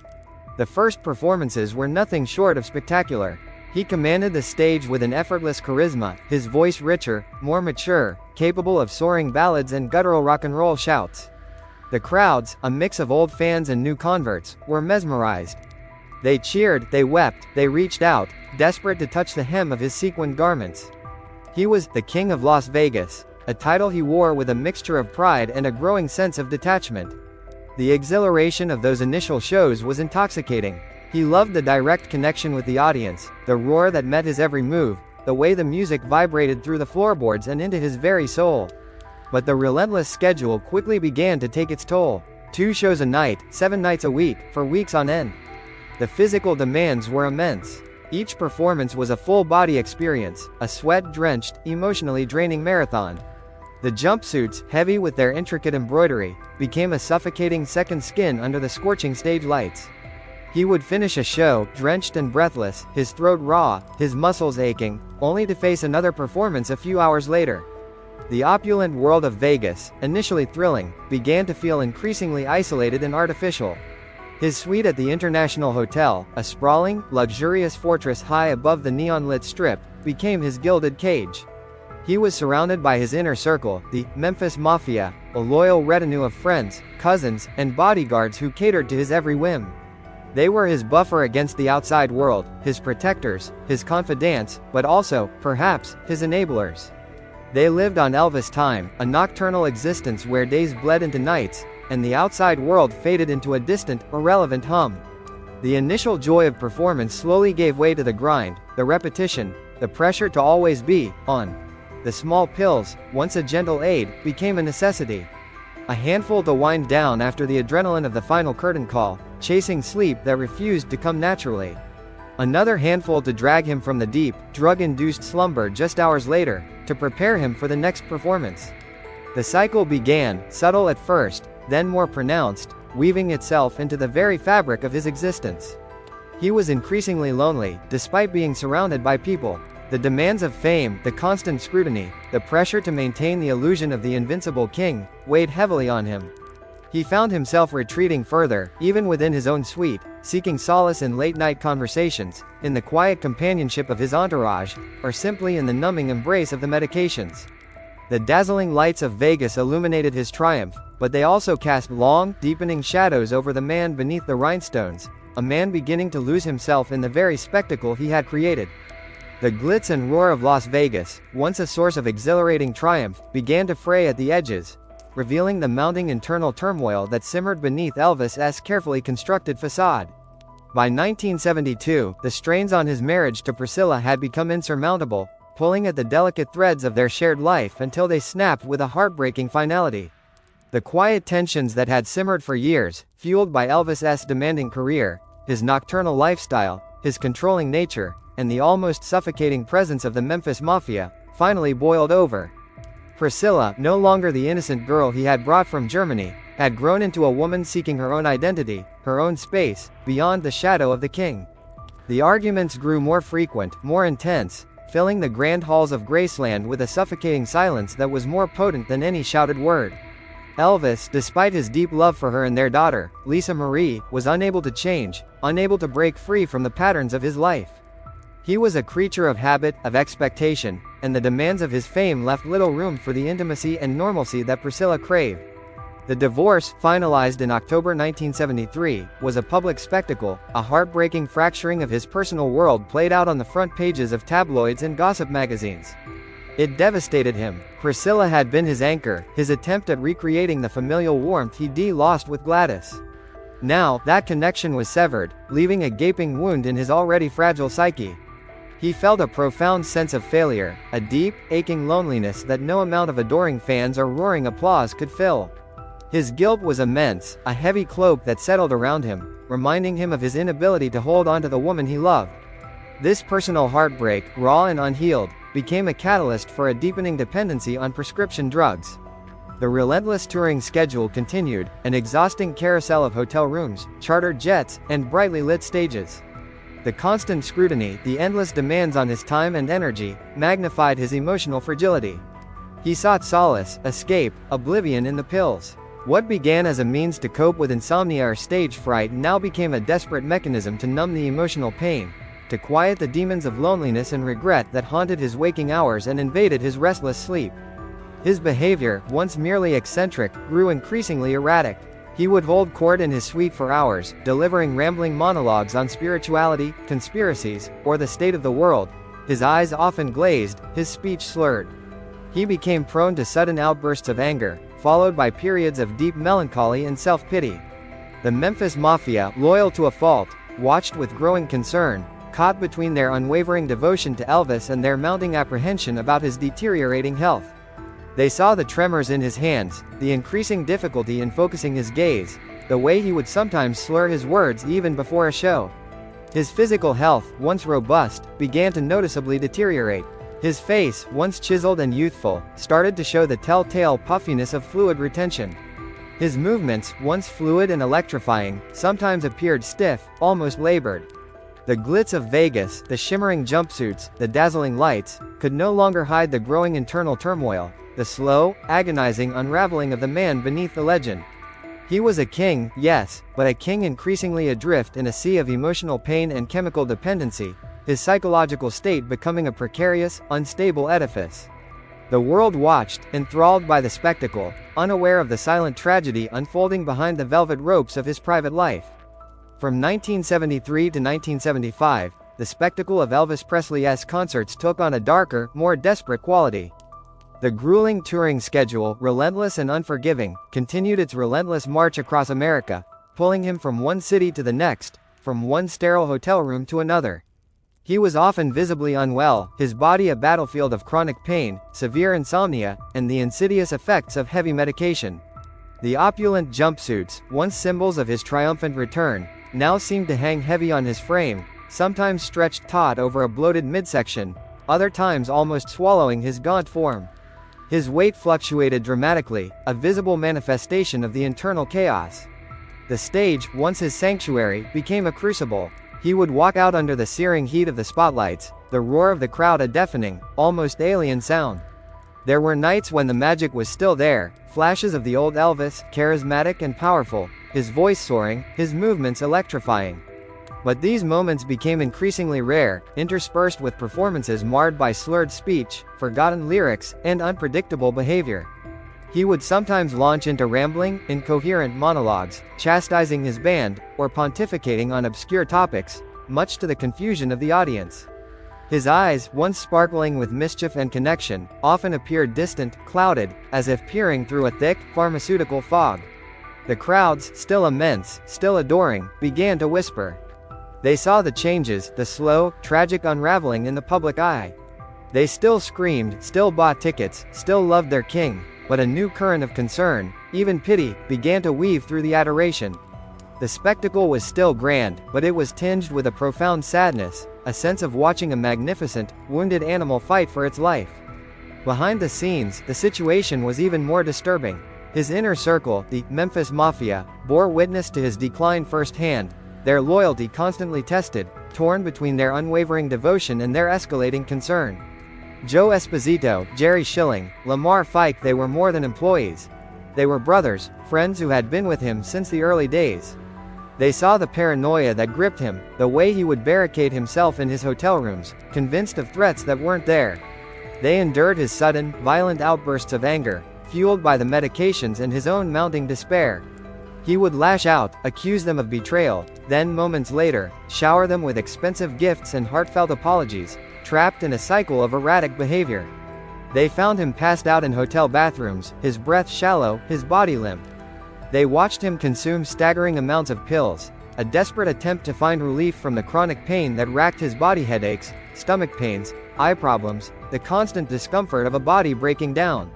The first performances were nothing short of spectacular. He commanded the stage with an effortless charisma, his voice richer, more mature, capable of soaring ballads and guttural rock and roll shouts. The crowds, a mix of old fans and new converts, were mesmerized. They cheered, they wept, they reached out, desperate to touch the hem of his sequined garments. He was the King of Las Vegas, a title he wore with a mixture of pride and a growing sense of detachment. The exhilaration of those initial shows was intoxicating. He loved the direct connection with the audience, the roar that met his every move, the way the music vibrated through the floorboards and into his very soul. But the relentless schedule quickly began to take its toll. 2 shows a night, 7 nights a week, for weeks on end. The physical demands were immense. Each performance was a full-body experience, a sweat-drenched, emotionally draining marathon. The jumpsuits, heavy with their intricate embroidery, became a suffocating second skin under the scorching stage lights. He would finish a show, drenched and breathless, his throat raw, his muscles aching, only to face another performance a few hours later. The opulent world of Vegas, initially thrilling, began to feel increasingly isolated and artificial. His suite at the International Hotel, a sprawling, luxurious fortress high above the neon-lit strip, became his gilded cage. He was surrounded by his inner circle, the Memphis Mafia, a loyal retinue of friends, cousins, and bodyguards who catered to his every whim. They were his buffer against the outside world, his protectors, his confidants, but also, perhaps, his enablers. They lived on Elvis time, a nocturnal existence where days bled into nights, and the outside world faded into a distant, irrelevant hum. The initial joy of performance slowly gave way to the grind, the repetition, the pressure to always be on. The small pills, once a gentle aid, became a necessity. A handful to wind down after the adrenaline of the final curtain call, chasing sleep that refused to come naturally. Another handful to drag him from the deep, drug-induced slumber just hours later, to prepare him for the next performance. The cycle began, subtle at first, then more pronounced, weaving itself into the very fabric of his existence. He was increasingly lonely, despite being surrounded by people. The demands of fame, the constant scrutiny, the pressure to maintain the illusion of the invincible king, weighed heavily on him. He found himself retreating further, even within his own suite, seeking solace in late-night conversations, in the quiet companionship of his entourage, or simply in the numbing embrace of the medications. The dazzling lights of Vegas illuminated his triumph, but they also cast long, deepening shadows over the man beneath the rhinestones, a man beginning to lose himself in the very spectacle he had created. The glitz and roar of Las Vegas, once a source of exhilarating triumph, began to fray at the edges, revealing the mounting internal turmoil that simmered beneath Elvis's carefully constructed facade. By 1972, the strains on his marriage to Priscilla had become insurmountable, pulling at the delicate threads of their shared life until they snapped with a heartbreaking finality. The quiet tensions that had simmered for years, fueled by Elvis's demanding career, his nocturnal lifestyle, his controlling nature, and the almost suffocating presence of the Memphis Mafia, finally boiled over. Priscilla, no longer the innocent girl he had brought from Germany, had grown into a woman seeking her own identity, her own space, beyond the shadow of the king. The arguments grew more frequent, more intense, filling the grand halls of Graceland with a suffocating silence that was more potent than any shouted word. Elvis, despite his deep love for her and their daughter, Lisa Marie, was unable to change, unable to break free from the patterns of his life. He was a creature of habit, of expectation, and the demands of his fame left little room for the intimacy and normalcy that Priscilla craved. The divorce, finalized in October 1973, was a public spectacle, a heartbreaking fracturing of his personal world played out on the front pages of tabloids and gossip magazines. It devastated him. Priscilla had been his anchor, his attempt at recreating the familial warmth he'd lost with Gladys. Now, that connection was severed, leaving a gaping wound in his already fragile psyche. He felt a profound sense of failure, a deep, aching loneliness that no amount of adoring fans or roaring applause could fill. His guilt was immense, a heavy cloak that settled around him, reminding him of his inability to hold on to the woman he loved. This personal heartbreak, raw and unhealed, became a catalyst for a deepening dependency on prescription drugs. The relentless touring schedule continued, an exhausting carousel of hotel rooms, chartered jets, and brightly lit stages. The constant scrutiny, the endless demands on his time and energy, magnified his emotional fragility. He sought solace, escape, oblivion in the pills. What began as a means to cope with insomnia or stage fright now became a desperate mechanism to numb the emotional pain, to quiet the demons of loneliness and regret that haunted his waking hours and invaded his restless sleep. His behavior, once merely eccentric, grew increasingly erratic. He would hold court in his suite for hours, delivering rambling monologues on spirituality, conspiracies, or the state of the world, his eyes often glazed, his speech slurred. He became prone to sudden outbursts of anger, followed by periods of deep melancholy and self-pity. The Memphis Mafia, loyal to a fault, watched with growing concern, caught between their unwavering devotion to Elvis and their mounting apprehension about his deteriorating health. They saw the tremors in his hands, the increasing difficulty in focusing his gaze, the way he would sometimes slur his words even before a show. His physical health, once robust, began to noticeably deteriorate. His face, once chiseled and youthful, started to show the telltale puffiness of fluid retention. His movements, once fluid and electrifying, sometimes appeared stiff, almost labored. The glitz of Vegas, the shimmering jumpsuits, the dazzling lights, could no longer hide the growing internal turmoil, the slow, agonizing unraveling of the man beneath the legend. He was a king, yes, but a king increasingly adrift in a sea of emotional pain and chemical dependency, his psychological state becoming a precarious, unstable edifice. The world watched, enthralled by the spectacle, unaware of the silent tragedy unfolding behind the velvet ropes of his private life. From 1973 to 1975, the spectacle of Elvis Presley's concerts took on a darker, more desperate quality. The grueling touring schedule, relentless and unforgiving, continued its relentless march across America, pulling him from one city to the next, from one sterile hotel room to another. He was often visibly unwell, his body a battlefield of chronic pain, severe insomnia, and the insidious effects of heavy medication. The opulent jumpsuits, once symbols of his triumphant return, now seemed to hang heavy on his frame, sometimes stretched taut over a bloated midsection, other times almost swallowing his gaunt form. His weight fluctuated dramatically, a visible manifestation of the internal chaos. The stage, once his sanctuary, became a crucible. He would walk out under the searing heat of the spotlights, the roar of the crowd a deafening, almost alien sound. There were nights when the magic was still there, flashes of the old Elvis, charismatic and powerful, his voice soaring, his movements electrifying. But these moments became increasingly rare, interspersed with performances marred by slurred speech, forgotten lyrics, and unpredictable behavior. He would sometimes launch into rambling, incoherent monologues, chastising his band, or pontificating on obscure topics, much to the confusion of the audience. His eyes, once sparkling with mischief and connection, often appeared distant, clouded, as if peering through a thick, pharmaceutical fog. The crowds, still immense, still adoring, began to whisper. They saw the changes, the slow, tragic unraveling in the public eye. They still screamed, still bought tickets, still loved their king, but a new current of concern, even pity, began to weave through the adoration. The spectacle was still grand, but it was tinged with a profound sadness, a sense of watching a magnificent, wounded animal fight for its life. Behind the scenes, the situation was even more disturbing. His inner circle, the Memphis Mafia, bore witness to his decline firsthand, their loyalty constantly tested, torn between their unwavering devotion and their escalating concern. Joe Esposito, Jerry Schilling, Lamar Fike, they were more than employees. They were brothers, friends who had been with him since the early days. They saw the paranoia that gripped him, the way he would barricade himself in his hotel rooms, convinced of threats that weren't there. They endured his sudden, violent outbursts of anger, fueled by the medications and his own mounting despair. He would lash out, accuse them of betrayal, then moments later, shower them with expensive gifts and heartfelt apologies, trapped in a cycle of erratic behavior. They found him passed out in hotel bathrooms, his breath shallow, his body limp. They watched him consume staggering amounts of pills, a desperate attempt to find relief from the chronic pain that racked his body: headaches, stomach pains, eye problems, the constant discomfort of a body breaking down.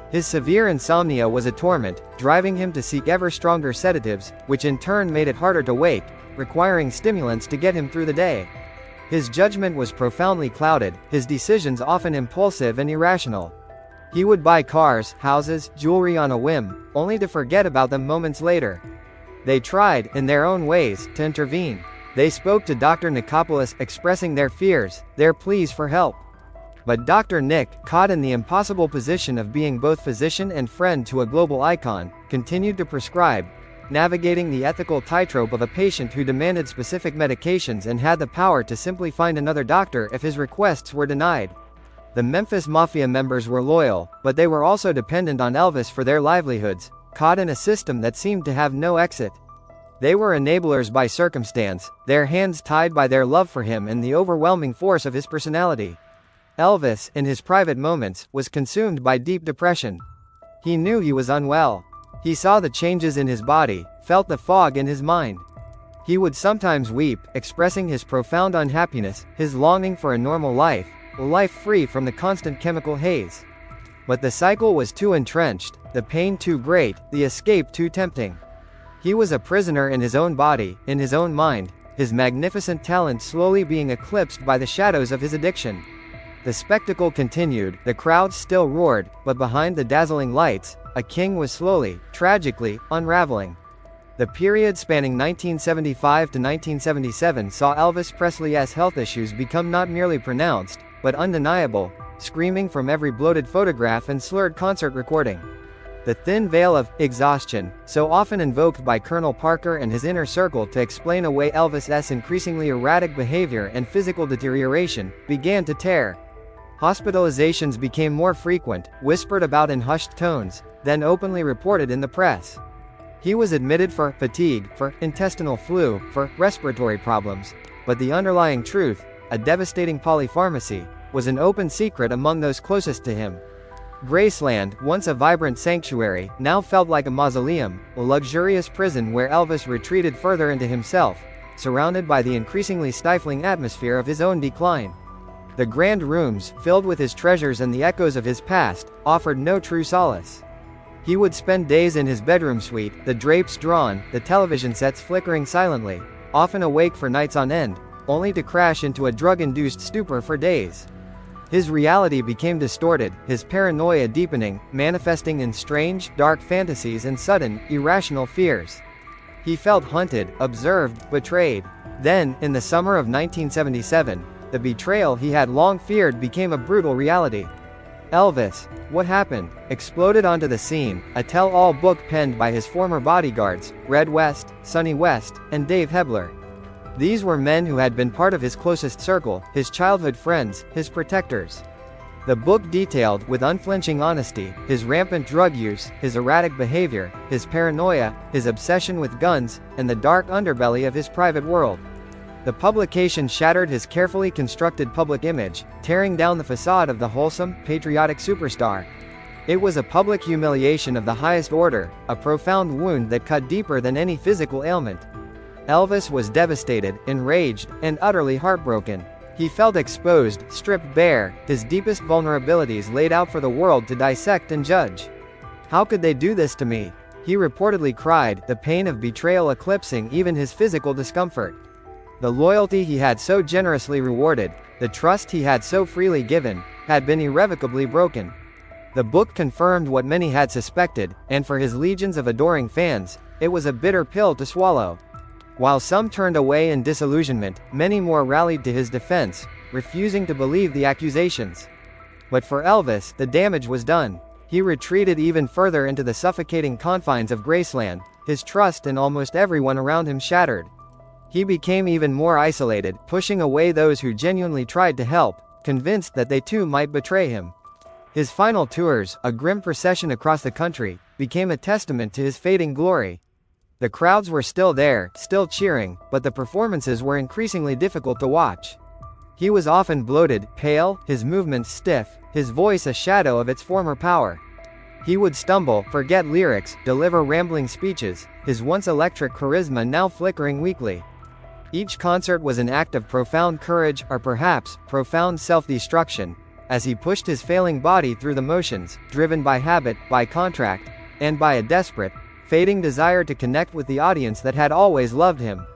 His severe insomnia was a torment, driving him to seek ever stronger sedatives, which in turn made it harder to wake, requiring stimulants to get him through the day. His judgment was profoundly clouded, his decisions often impulsive and irrational. He would buy cars, houses, jewelry on a whim, only to forget about them moments later. They tried, in their own ways, to intervene. They spoke to Dr. Nicopoulos, expressing their fears, their pleas for help. But Dr. Nick, caught in the impossible position of being both physician and friend to a global icon, continued to prescribe, navigating the ethical tightrope of a patient who demanded specific medications and had the power to simply find another doctor if his requests were denied. The Memphis Mafia members were loyal, but they were also dependent on Elvis for their livelihoods, caught in a system that seemed to have no exit. They were enablers by circumstance, their hands tied by their love for him and the overwhelming force of his personality. Elvis, in his private moments, was consumed by deep depression. He knew he was unwell. He saw the changes in his body, felt the fog in his mind. He would sometimes weep, expressing his profound unhappiness, his longing for a normal life, a life free from the constant chemical haze. But the cycle was too entrenched, the pain too great, the escape too tempting. He was a prisoner in his own body, in his own mind, his magnificent talent slowly being eclipsed by the shadows of his addiction. The spectacle continued, the crowds still roared, but behind the dazzling lights, a king was slowly, tragically, unraveling. The period spanning 1975 to 1977 saw Elvis Presley's health issues become not merely pronounced, but undeniable, screaming from every bloated photograph and slurred concert recording. The thin veil of exhaustion, so often invoked by Colonel Parker and his inner circle to explain away Elvis's increasingly erratic behavior and physical deterioration, began to tear. Hospitalizations became more frequent, whispered about in hushed tones, then openly reported in the press. He was admitted for fatigue, for intestinal flu, for respiratory problems, but the underlying truth, a devastating polypharmacy, was an open secret among those closest to him. Graceland, once a vibrant sanctuary, now felt like a mausoleum, a luxurious prison where Elvis retreated further into himself, surrounded by the increasingly stifling atmosphere of his own decline. The grand rooms, filled with his treasures and the echoes of his past, offered no true solace. He would spend days in his bedroom suite, the drapes drawn, the television sets flickering silently, often awake for nights on end, only to crash into a drug-induced stupor for days. His reality became distorted, his paranoia deepening, manifesting in strange, dark fantasies and sudden, irrational fears. He felt hunted, observed, betrayed. Then, in the summer of 1977, the betrayal he had long feared became a brutal reality. Elvis, What Happened, exploded onto the scene, a tell-all book penned by his former bodyguards, Red West, Sonny West, and Dave Hebler. These were men who had been part of his closest circle, his childhood friends, his protectors. The book detailed, with unflinching honesty, his rampant drug use, his erratic behavior, his paranoia, his obsession with guns, and the dark underbelly of his private world. The publication shattered his carefully constructed public image, tearing down the facade of the wholesome, patriotic superstar. It was a public humiliation of the highest order, a profound wound that cut deeper than any physical ailment. Elvis was devastated, enraged, and utterly heartbroken. He felt exposed, stripped bare, his deepest vulnerabilities laid out for the world to dissect and judge. "How could they do this to me?" he reportedly cried, the pain of betrayal eclipsing even his physical discomfort. The loyalty he had so generously rewarded, the trust he had so freely given, had been irrevocably broken. The book confirmed what many had suspected, and for his legions of adoring fans, it was a bitter pill to swallow. While some turned away in disillusionment, many more rallied to his defense, refusing to believe the accusations. But for Elvis, the damage was done. He retreated even further into the suffocating confines of Graceland, his trust in almost everyone around him shattered. He became even more isolated, pushing away those who genuinely tried to help, convinced that they too might betray him. His final tours, a grim procession across the country, became a testament to his fading glory. The crowds were still there, still cheering, but the performances were increasingly difficult to watch. He was often bloated, pale, his movements stiff, his voice a shadow of its former power. He would stumble, forget lyrics, deliver rambling speeches, his once electric charisma now flickering weakly. Each concert was an act of profound courage, or perhaps, profound self-destruction, as he pushed his failing body through the motions, driven by habit, by contract, and by a desperate, fading desire to connect with the audience that had always loved him.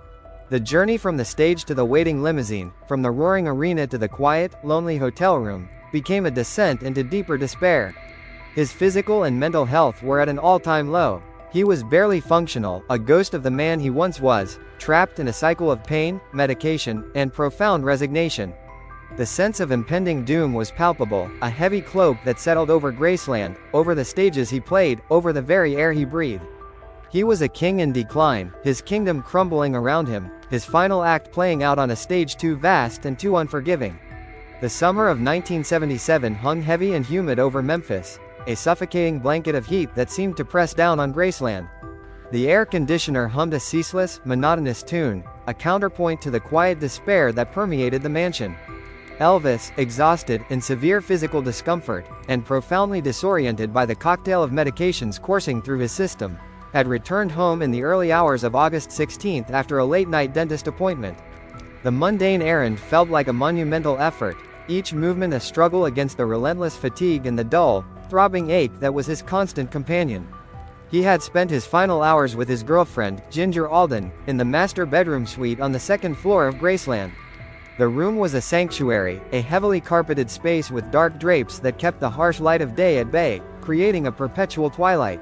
The journey from the stage to the waiting limousine, from the roaring arena to the quiet, lonely hotel room, became a descent into deeper despair. His physical and mental health were at an all-time low. He was barely functional, a ghost of the man he once was, trapped in a cycle of pain, medication, and profound resignation. The sense of impending doom was palpable, a heavy cloak that settled over Graceland, over the stages he played, over the very air he breathed. He was a king in decline, his kingdom crumbling around him, his final act playing out on a stage too vast and too unforgiving. The summer of 1977 hung heavy and humid over Memphis, a suffocating blanket of heat that seemed to press down on Graceland. The air conditioner hummed a ceaseless, monotonous tune, a counterpoint to the quiet despair that permeated the mansion. Elvis, exhausted, in severe physical discomfort, and profoundly disoriented by the cocktail of medications coursing through his system, had returned home in the early hours of August 16 after a late-night dentist appointment. The mundane errand felt like a monumental effort, each movement a struggle against the relentless fatigue and the dull, throbbing ache that was his constant companion. He had spent his final hours with his girlfriend, Ginger Alden, in the master bedroom suite on the second floor of Graceland. The room was a sanctuary, a heavily carpeted space with dark drapes that kept the harsh light of day at bay, creating a perpetual twilight.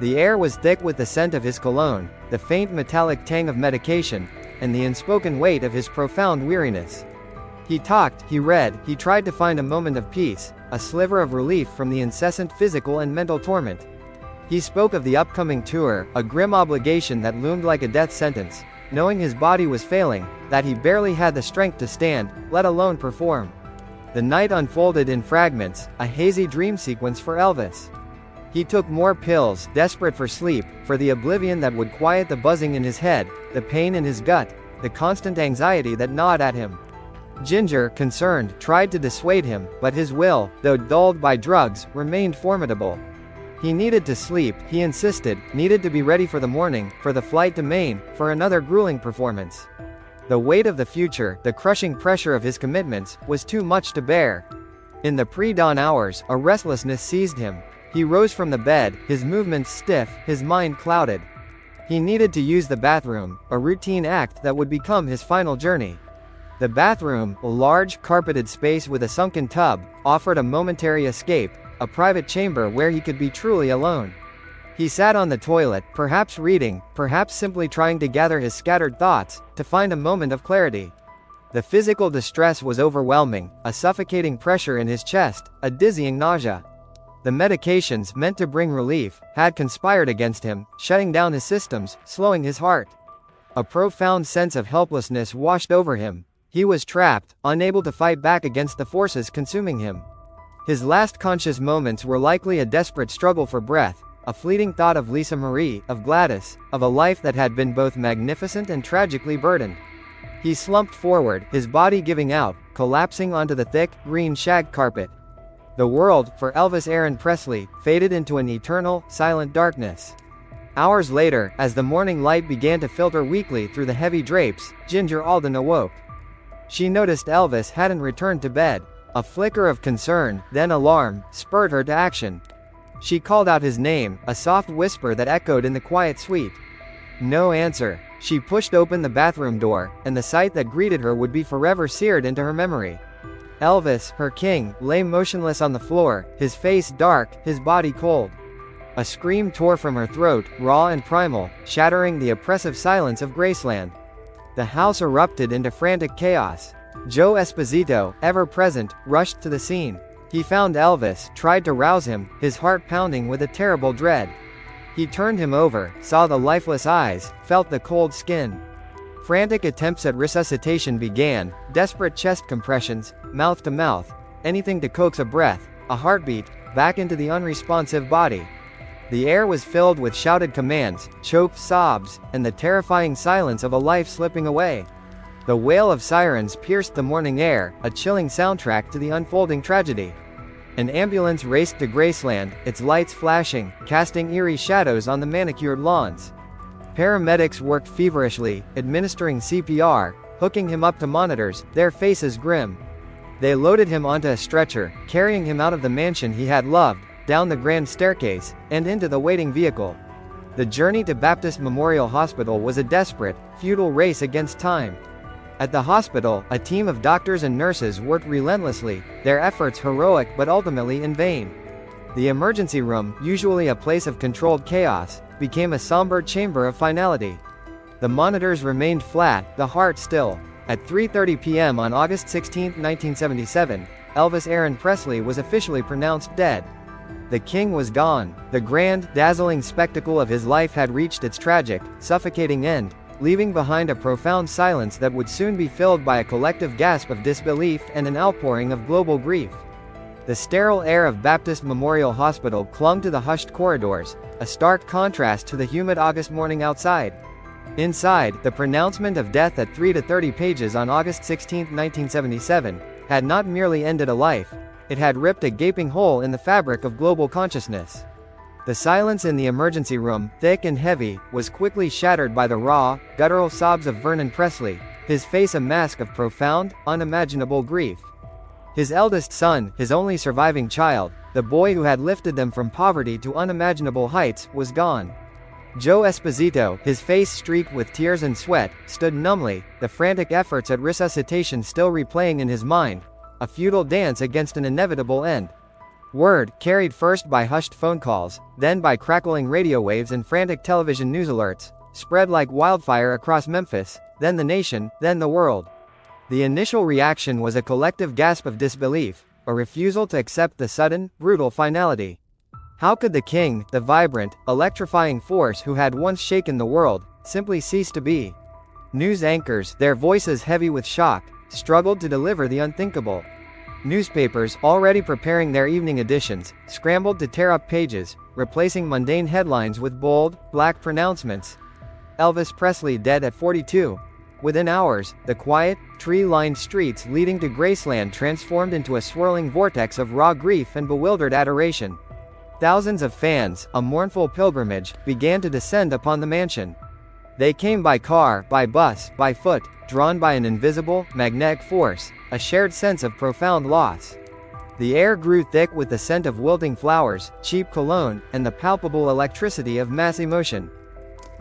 The air was thick with the scent of his cologne, the faint metallic tang of medication, and the unspoken weight of his profound weariness. He talked, he read, he tried to find a moment of peace, a sliver of relief from the incessant physical and mental torment. He spoke of the upcoming tour, a grim obligation that loomed like a death sentence, knowing his body was failing, that he barely had the strength to stand, let alone perform. The night unfolded in fragments, a hazy dream sequence for Elvis. He took more pills, desperate for sleep, for the oblivion that would quiet the buzzing in his head, the pain in his gut, the constant anxiety that gnawed at him. Ginger, concerned, tried to dissuade him, but his will, though dulled by drugs, remained formidable. He needed to sleep, he insisted, needed to be ready for the morning, for the flight to Maine, for another grueling performance. The weight of the future, the crushing pressure of his commitments, was too much to bear. In the pre-dawn hours, a restlessness seized him. He rose from the bed, his movements stiff, his mind clouded. He needed to use the bathroom, a routine act that would become his final journey. The bathroom, a large, carpeted space with a sunken tub, offered a momentary escape, a private chamber where he could be truly alone. He sat on the toilet, perhaps reading, perhaps simply trying to gather his scattered thoughts, to find a moment of clarity. The physical distress was overwhelming, a suffocating pressure in his chest, a dizzying nausea. The medications, meant to bring relief, had conspired against him, shutting down his systems, slowing his heart. A profound sense of helplessness washed over him. He was trapped, unable to fight back against the forces consuming him. His last conscious moments were likely a desperate struggle for breath, a fleeting thought of Lisa Marie, of Gladys, of a life that had been both magnificent and tragically burdened. He slumped forward, his body giving out, collapsing onto the thick, green shag carpet. The world, for Elvis Aaron Presley, faded into an eternal, silent darkness. Hours later, as the morning light began to filter weakly through the heavy drapes, Ginger Alden awoke. She noticed Elvis hadn't returned to bed. A flicker of concern, then alarm, spurred her to action. She called out his name, a soft whisper that echoed in the quiet suite. No answer. She pushed open the bathroom door, and the sight that greeted her would be forever seared into her memory. Elvis, her king, lay motionless on the floor, his face dark, his body cold. A scream tore from her throat, raw and primal, shattering the oppressive silence of Graceland. The house erupted into frantic chaos. Joe Esposito, ever present, rushed to the scene. He found Elvis, tried to rouse him, his heart pounding with a terrible dread. He turned him over, saw the lifeless eyes, felt the cold skin. Frantic attempts at resuscitation began, desperate chest compressions, mouth to mouth, anything to coax a breath, a heartbeat, back into the unresponsive body. The air was filled with shouted commands, choked sobs, and the terrifying silence of a life slipping away. The wail of sirens pierced the morning air, a chilling soundtrack to the unfolding tragedy. An ambulance raced to Graceland, its lights flashing, casting eerie shadows on the manicured lawns. Paramedics worked feverishly, administering CPR, hooking him up to monitors, their faces grim. They loaded him onto a stretcher, carrying him out of the mansion he had loved, down the grand staircase, and into the waiting vehicle. The journey to Baptist Memorial Hospital was a desperate, futile race against time. At the hospital, a team of doctors and nurses worked relentlessly, their efforts heroic but ultimately in vain. The emergency room, usually a place of controlled chaos, became a somber chamber of finality. The monitors remained flat, the heart still. At 3:30 p.m. on August 16, 1977, Elvis Aaron Presley was officially pronounced dead. The king was gone. The grand, dazzling spectacle of his life had reached its tragic, suffocating end, leaving behind a profound silence that would soon be filled by a collective gasp of disbelief and an outpouring of global grief. The sterile air of Baptist Memorial Hospital clung to the hushed corridors, a stark contrast to the humid August morning outside. Inside, the pronouncement of death at 3 to 30 pages on August 16, 1977, had not merely ended a life, it had ripped a gaping hole in the fabric of global consciousness. The silence in the emergency room, thick and heavy, was quickly shattered by the raw, guttural sobs of Vernon Presley, his face a mask of profound, unimaginable grief. His eldest son, his only surviving child, the boy who had lifted them from poverty to unimaginable heights, was gone. Joe Esposito, his face streaked with tears and sweat, stood numbly, the frantic efforts at resuscitation still replaying in his mind, a futile dance against an inevitable end. Word, carried first by hushed phone calls, then by crackling radio waves and frantic television news alerts, spread like wildfire across Memphis, then the nation, then the world. The initial reaction was a collective gasp of disbelief, a refusal to accept the sudden, brutal finality. How could the king, the vibrant, electrifying force who had once shaken the world, simply cease to be? News anchors, their voices heavy with shock, struggled to deliver the unthinkable. Newspapers, already preparing their evening editions, scrambled to tear up pages, replacing mundane headlines with bold, black pronouncements. Elvis Presley dead at 42. Within hours, the quiet, tree-lined streets leading to Graceland transformed into a swirling vortex of raw grief and bewildered adoration. Thousands of fans, a mournful pilgrimage, began to descend upon the mansion. They came by car, by bus, by foot, drawn by an invisible, magnetic force, a shared sense of profound loss. The air grew thick with the scent of wilting flowers, cheap cologne, and the palpable electricity of mass emotion.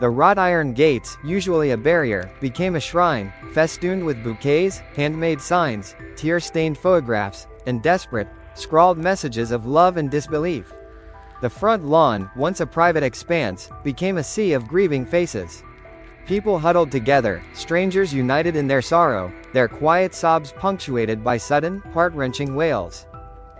The wrought iron gates, usually a barrier, became a shrine, festooned with bouquets, handmade signs, tear-stained photographs, and desperate, scrawled messages of love and disbelief. The front lawn, once a private expanse, became a sea of grieving faces. People huddled together, strangers united in their sorrow, their quiet sobs punctuated by sudden, heart-wrenching wails.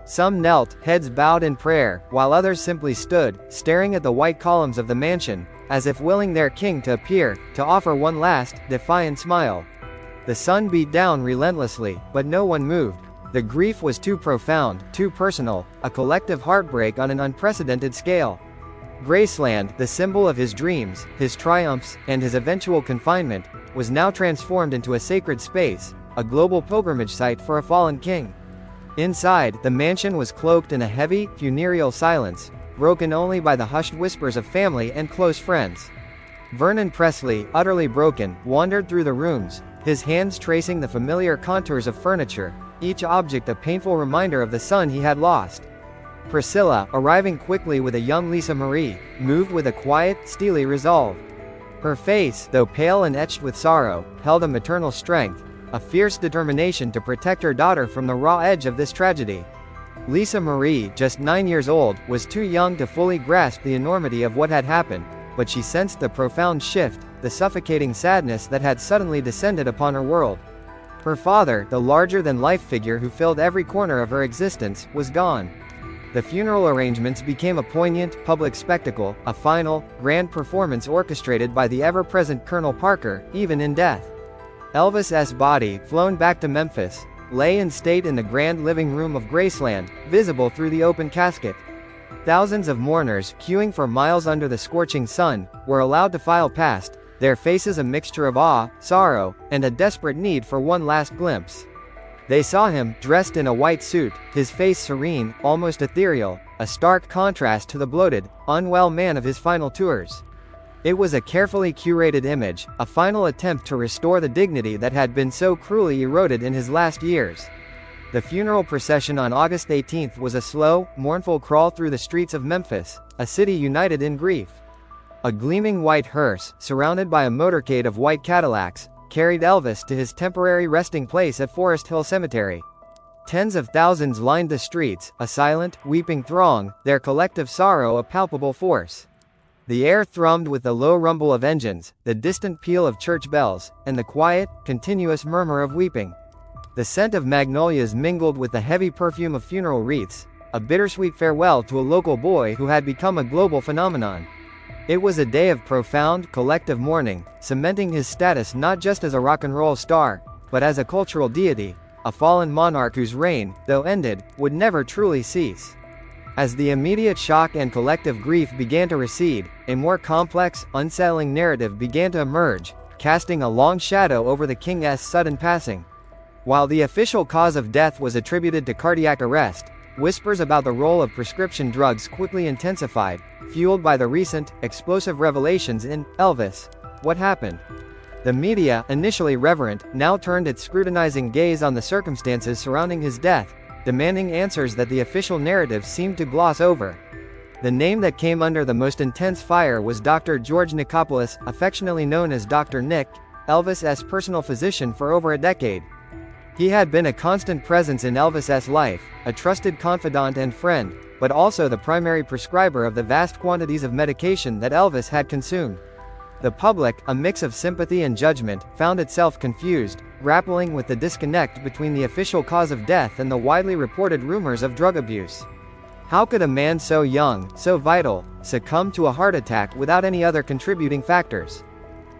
Some knelt, heads bowed in prayer, while others simply stood, staring at the white columns of the mansion, as if willing their king to appear, to offer one last, defiant smile. The sun beat down relentlessly, but no one moved. The grief was too profound, too personal, a collective heartbreak on an unprecedented scale. Graceland, the symbol of his dreams, his triumphs, and his eventual confinement, was now transformed into a sacred space, a global pilgrimage site for a fallen king. Inside, the mansion was cloaked in a heavy, funereal silence, broken only by the hushed whispers of family and close friends. Vernon Presley, utterly broken, wandered through the rooms, his hands tracing the familiar contours of furniture, each object a painful reminder of the son he had lost. Priscilla, arriving quickly with a young Lisa Marie, moved with a quiet, steely resolve. Her face, though pale and etched with sorrow, held a maternal strength, a fierce determination to protect her daughter from the raw edge of this tragedy. Lisa Marie, just 9 years old, was too young to fully grasp the enormity of what had happened, but she sensed the profound shift, the suffocating sadness that had suddenly descended upon her world. Her father, the larger-than-life figure who filled every corner of her existence, was gone. The funeral arrangements became a poignant, public spectacle, a final, grand performance orchestrated by the ever-present Colonel Parker, even in death. Elvis's body, flown back to Memphis, lay in state in the grand living room of Graceland, visible through the open casket. Thousands of mourners, queuing for miles under the scorching sun, were allowed to file past, their faces a mixture of awe, sorrow, and a desperate need for one last glimpse. They saw him, dressed in a white suit, his face serene, almost ethereal, a stark contrast to the bloated, unwell man of his final tours. It was a carefully curated image, a final attempt to restore the dignity that had been so cruelly eroded in his last years. The funeral procession on August 18 was a slow, mournful crawl through the streets of Memphis, a city united in grief. A gleaming white hearse, surrounded by a motorcade of white Cadillacs, carried Elvis to his temporary resting place at Forest Hill Cemetery. Tens of thousands lined the streets, a silent, weeping throng, their collective sorrow a palpable force. The air thrummed with the low rumble of engines, the distant peal of church bells, and the quiet, continuous murmur of weeping. The scent of magnolias mingled with the heavy perfume of funeral wreaths, a bittersweet farewell to a local boy who had become a global phenomenon. It was a day of profound, collective mourning, cementing his status not just as a rock and roll star, but as a cultural deity, a fallen monarch whose reign, though ended, would never truly cease. As the immediate shock and collective grief began to recede, a more complex, unsettling narrative began to emerge, casting a long shadow over the king's sudden passing. While the official cause of death was attributed to cardiac arrest, whispers about the role of prescription drugs quickly intensified, fueled by the recent, explosive revelations in Elvis. What happened? The media, initially reverent, now turned its scrutinizing gaze on the circumstances surrounding his death, demanding answers that the official narrative seemed to gloss over. The name that came under the most intense fire was Dr. George Nichopoulos, affectionately known as Dr. Nick, Elvis's personal physician for over a decade. He had been a constant presence in Elvis's life, a trusted confidant and friend, but also the primary prescriber of the vast quantities of medication that Elvis had consumed. The public, a mix of sympathy and judgment, found itself confused, grappling with the disconnect between the official cause of death and the widely reported rumors of drug abuse. How could a man so young, so vital, succumb to a heart attack without any other contributing factors?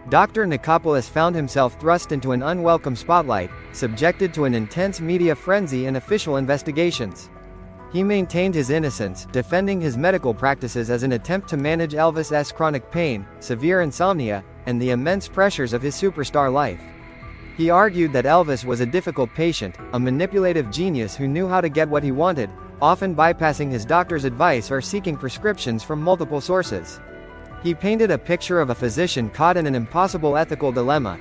Dr. Nichopoulos found himself thrust into an unwelcome spotlight, subjected to an intense media frenzy and official investigations. He maintained his innocence, defending his medical practices as an attempt to manage Elvis's chronic pain, severe insomnia, and the immense pressures of his superstar life. He argued that Elvis was a difficult patient, a manipulative genius who knew how to get what he wanted, often bypassing his doctor's advice or seeking prescriptions from multiple sources. He painted a picture of a physician caught in an impossible ethical dilemma: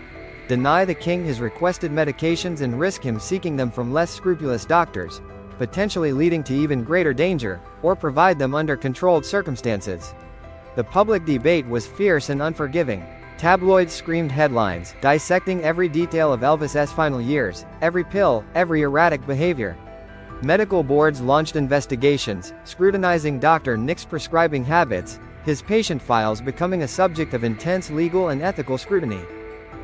deny the king his requested medications and risk him seeking them from less scrupulous doctors, potentially leading to even greater danger, or provide them under controlled circumstances. The public debate was fierce and unforgiving. Tabloids screamed headlines, dissecting every detail of Elvis's final years, every pill, every erratic behavior. Medical boards launched investigations, scrutinizing Dr. Nick's prescribing habits, his patient files becoming a subject of intense legal and ethical scrutiny.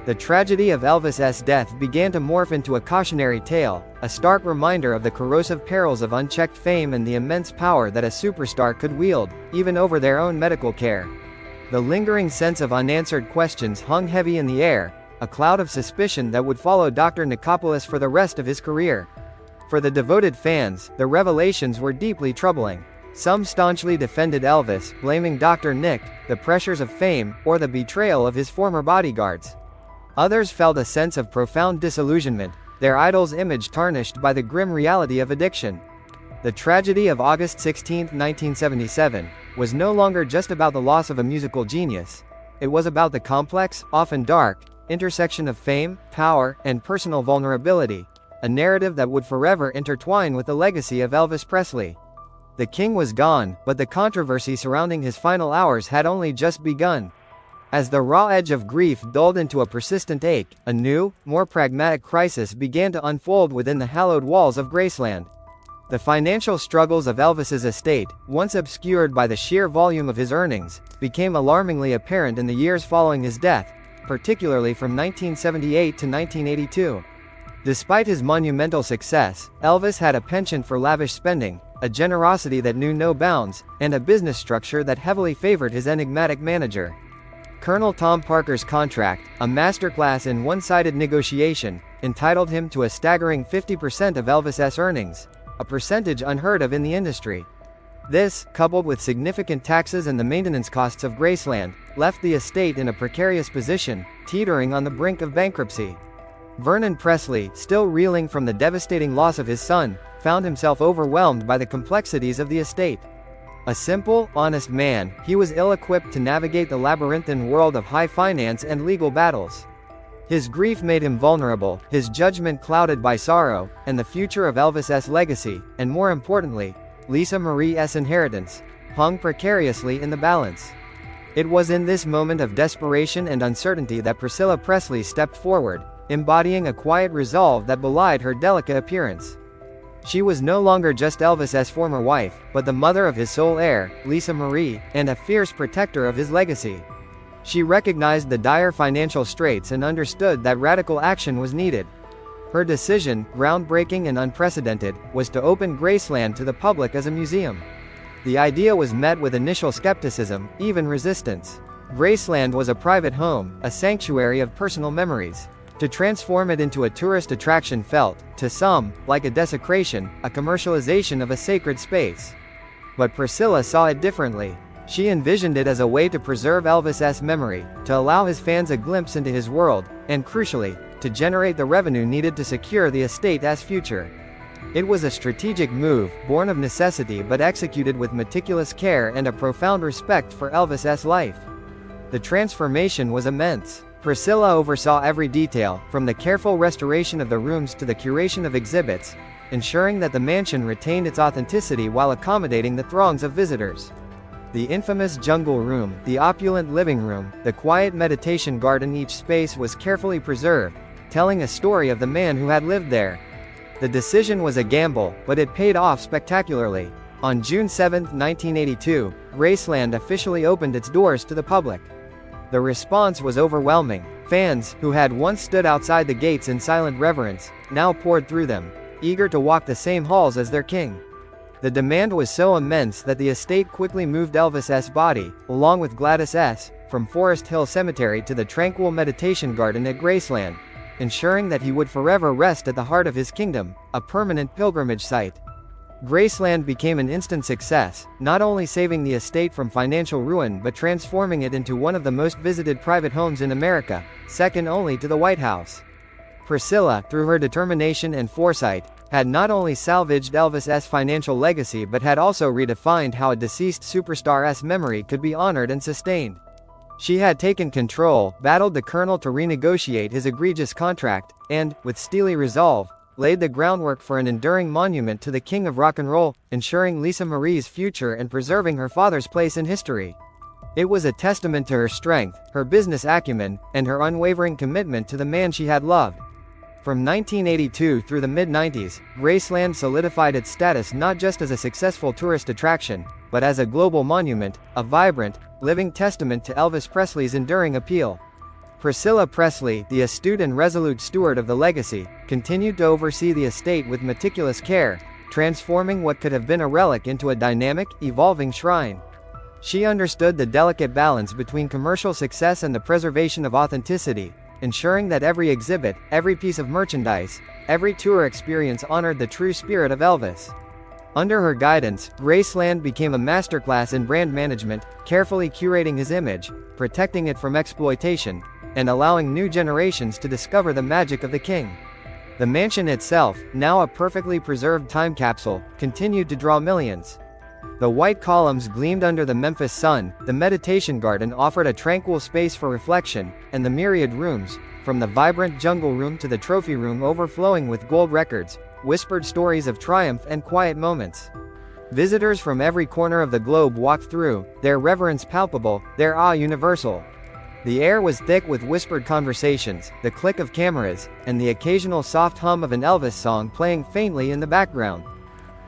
The tragedy of Elvis's death began to morph into a cautionary tale, a stark reminder of the corrosive perils of unchecked fame and the immense power that a superstar could wield, even over their own medical care. The lingering sense of unanswered questions hung heavy in the air, a cloud of suspicion that would follow Dr. Nichopoulos for the rest of his career. For the devoted fans, the revelations were deeply troubling. Some staunchly defended Elvis, blaming Dr. Nick, the pressures of fame, or the betrayal of his former bodyguards. Others felt a sense of profound disillusionment, their idol's image tarnished by the grim reality of addiction. The tragedy of August 16, 1977, was no longer just about the loss of a musical genius. It was about the complex, often dark, intersection of fame, power, and personal vulnerability, a narrative that would forever intertwine with the legacy of Elvis Presley. The king was gone, but the controversy surrounding his final hours had only just begun. As the raw edge of grief dulled into a persistent ache, a new, more pragmatic crisis began to unfold within the hallowed walls of Graceland. The financial struggles of Elvis's estate, once obscured by the sheer volume of his earnings, became alarmingly apparent in the years following his death, particularly from 1978 to 1982. Despite his monumental success, Elvis had a penchant for lavish spending, a generosity that knew no bounds, and a business structure that heavily favored his enigmatic manager. Colonel Tom Parker's contract, a masterclass in one-sided negotiation, entitled him to a staggering 50% of Elvis's earnings, a percentage unheard of in the industry. This, coupled with significant taxes and the maintenance costs of Graceland, left the estate in a precarious position, teetering on the brink of bankruptcy. Vernon Presley, still reeling from the devastating loss of his son, found himself overwhelmed by the complexities of the estate. A simple, honest man, he was ill-equipped to navigate the labyrinthine world of high finance and legal battles. His grief made him vulnerable, his judgment clouded by sorrow, and the future of Elvis's legacy, and more importantly, Lisa Marie's inheritance, hung precariously in the balance. It was in this moment of desperation and uncertainty that Priscilla Presley stepped forward, embodying a quiet resolve that belied her delicate appearance. She was no longer just Elvis's former wife, but the mother of his sole heir, Lisa Marie, and a fierce protector of his legacy. She recognized the dire financial straits and understood that radical action was needed. Her decision, groundbreaking and unprecedented, was to open Graceland to the public as a museum. The idea was met with initial skepticism, even resistance. Graceland was a private home, a sanctuary of personal memories. To transform it into a tourist attraction felt, to some, like a desecration, a commercialization of a sacred space. But Priscilla saw it differently. She envisioned it as a way to preserve Elvis's memory, to allow his fans a glimpse into his world, and crucially, to generate the revenue needed to secure the estate's future. It was a strategic move, born of necessity but executed with meticulous care and a profound respect for Elvis's life. The transformation was immense. Priscilla oversaw every detail, from the careful restoration of the rooms to the curation of exhibits, ensuring that the mansion retained its authenticity while accommodating the throngs of visitors. The infamous jungle room, the opulent living room, the quiet meditation garden, each space was carefully preserved, telling a story of the man who had lived there. The decision was a gamble, but it paid off spectacularly. On June 7, 1982, Graceland officially opened its doors to the public. The response was overwhelming. Fans, who had once stood outside the gates in silent reverence, now poured through them, eager to walk the same halls as their king. The demand was so immense that the estate quickly moved Elvis's body, along with Gladys's, from Forest Hill Cemetery to the tranquil meditation garden at Graceland, ensuring that he would forever rest at the heart of his kingdom, a permanent pilgrimage site. Graceland became an instant success, not only saving the estate from financial ruin but transforming it into one of the most visited private homes in America, second only to the White House. Priscilla, through her determination and foresight, had not only salvaged Elvis's financial legacy but had also redefined how a deceased superstar's memory could be honored and sustained. She had taken control, battled the colonel to renegotiate his egregious contract, and, with steely resolve, laid the groundwork for an enduring monument to the king of rock and roll, ensuring Lisa Marie's future and preserving her father's place in history. It was a testament to her strength, her business acumen, and her unwavering commitment to the man she had loved. From 1982 through the mid-90s, Graceland solidified its status not just as a successful tourist attraction, but as a global monument, a vibrant, living testament to Elvis Presley's enduring appeal. Priscilla Presley, the astute and resolute steward of the legacy, continued to oversee the estate with meticulous care, transforming what could have been a relic into a dynamic, evolving shrine. She understood the delicate balance between commercial success and the preservation of authenticity, ensuring that every exhibit, every piece of merchandise, every tour experience honored the true spirit of Elvis. Under her guidance, Graceland became a masterclass in brand management, carefully curating his image, protecting it from exploitation, and allowing new generations to discover the magic of the king. The mansion itself, now a perfectly preserved time capsule, continued to draw millions. The white columns gleamed under the Memphis sun, the meditation garden offered a tranquil space for reflection, and the myriad rooms, from the vibrant jungle room to the trophy room overflowing with gold records, whispered stories of triumph and quiet moments. Visitors from every corner of the globe walked through, their reverence palpable, their awe universal. The air was thick with whispered conversations, the click of cameras, and the occasional soft hum of an Elvis song playing faintly in the background.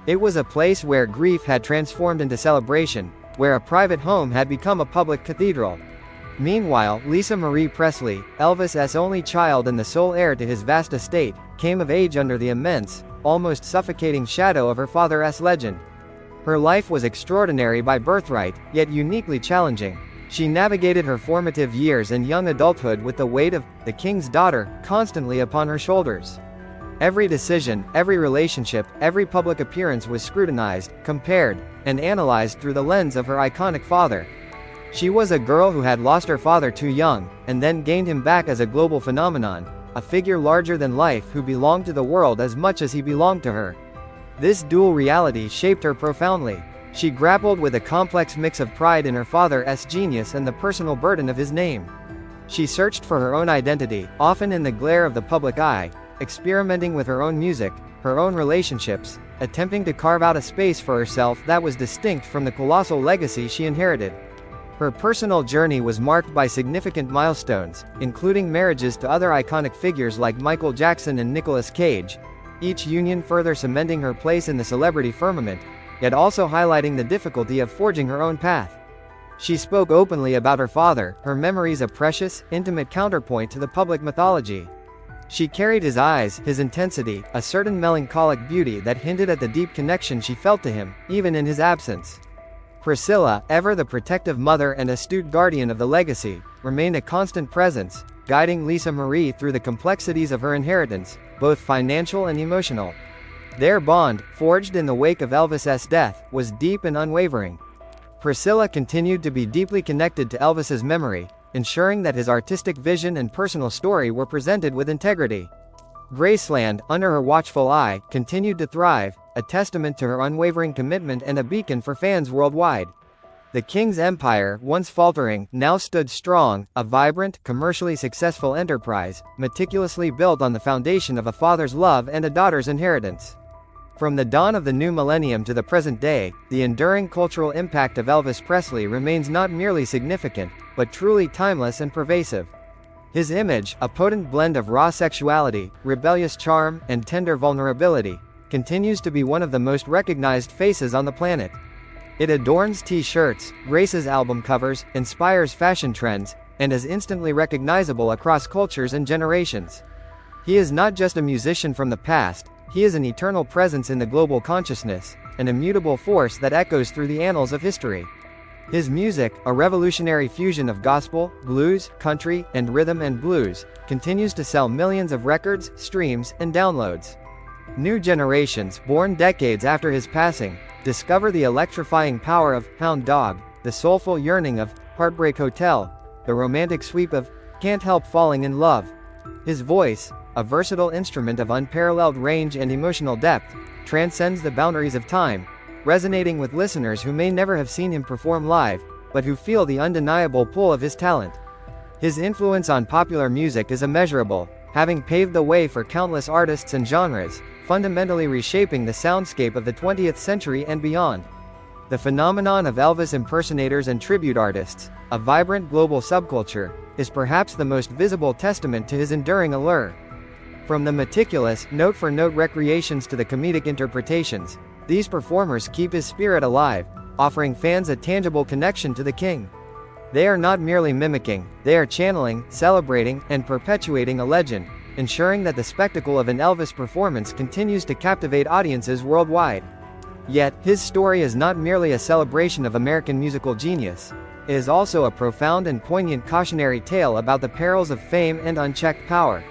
It was a place where grief had transformed into celebration, where a private home had become a public cathedral. Meanwhile, Lisa Marie Presley, Elvis's only child and the sole heir to his vast estate, came of age under the immense, almost suffocating shadow of her father's legend. Her life was extraordinary by birthright, yet uniquely challenging. She navigated her formative years and young adulthood with the weight of the king's daughter constantly upon her shoulders. Every decision, every relationship, every public appearance was scrutinized, compared, and analyzed through the lens of her iconic father. She was a girl who had lost her father too young, and then gained him back as a global phenomenon, a figure larger than life who belonged to the world as much as he belonged to her. This dual reality shaped her profoundly. She grappled with a complex mix of pride in her father's genius and the personal burden of his name. She searched for her own identity, often in the glare of the public eye, experimenting with her own music, her own relationships, attempting to carve out a space for herself that was distinct from the colossal legacy she inherited. Her personal journey was marked by significant milestones, including marriages to other iconic figures like Michael Jackson and Nicolas Cage, each union further cementing her place in the celebrity firmament, yet also highlighting the difficulty of forging her own path. She spoke openly about her father, her memories a precious, intimate counterpoint to the public mythology. She carried his eyes, his intensity, a certain melancholic beauty that hinted at the deep connection she felt to him, even in his absence. Priscilla, ever the protective mother and astute guardian of the legacy, remained a constant presence, guiding Lisa Marie through the complexities of her inheritance, both financial and emotional. Their bond, forged in the wake of Elvis's death, was deep and unwavering. Priscilla continued to be deeply connected to Elvis's memory, ensuring that his artistic vision and personal story were presented with integrity. Graceland, under her watchful eye, continued to thrive, a testament to her unwavering commitment and a beacon for fans worldwide. The King's empire, once faltering, now stood strong, a vibrant, commercially successful enterprise, meticulously built on the foundation of a father's love and a daughter's inheritance. From the dawn of the new millennium to the present day, the enduring cultural impact of Elvis Presley remains not merely significant, but truly timeless and pervasive. His image, a potent blend of raw sexuality, rebellious charm, and tender vulnerability, continues to be one of the most recognized faces on the planet. It adorns t-shirts, graces album covers, inspires fashion trends, and is instantly recognizable across cultures and generations. He is not just a musician from the past, he is an eternal presence in the global consciousness, an immutable force that echoes through the annals of history. His music, a revolutionary fusion of gospel, blues, country, and rhythm and blues, continues to sell millions of records, streams, and downloads. New generations, born decades after his passing, discover the electrifying power of Hound Dog, the soulful yearning of Heartbreak Hotel, the romantic sweep of Can't Help Falling in Love. His voice, a versatile instrument of unparalleled range and emotional depth, transcends the boundaries of time, resonating with listeners who may never have seen him perform live, but who feel the undeniable pull of his talent. His influence on popular music is immeasurable, having paved the way for countless artists and genres, fundamentally reshaping the soundscape of the 20th century and beyond. The phenomenon of Elvis impersonators and tribute artists, a vibrant global subculture, is perhaps the most visible testament to his enduring allure. From the meticulous, note-for-note recreations to the comedic interpretations, these performers keep his spirit alive, offering fans a tangible connection to the king. They are not merely mimicking, they are channeling, celebrating, and perpetuating a legend, ensuring that the spectacle of an Elvis performance continues to captivate audiences worldwide. Yet, his story is not merely a celebration of American musical genius. It is also a profound and poignant cautionary tale about the perils of fame and unchecked power.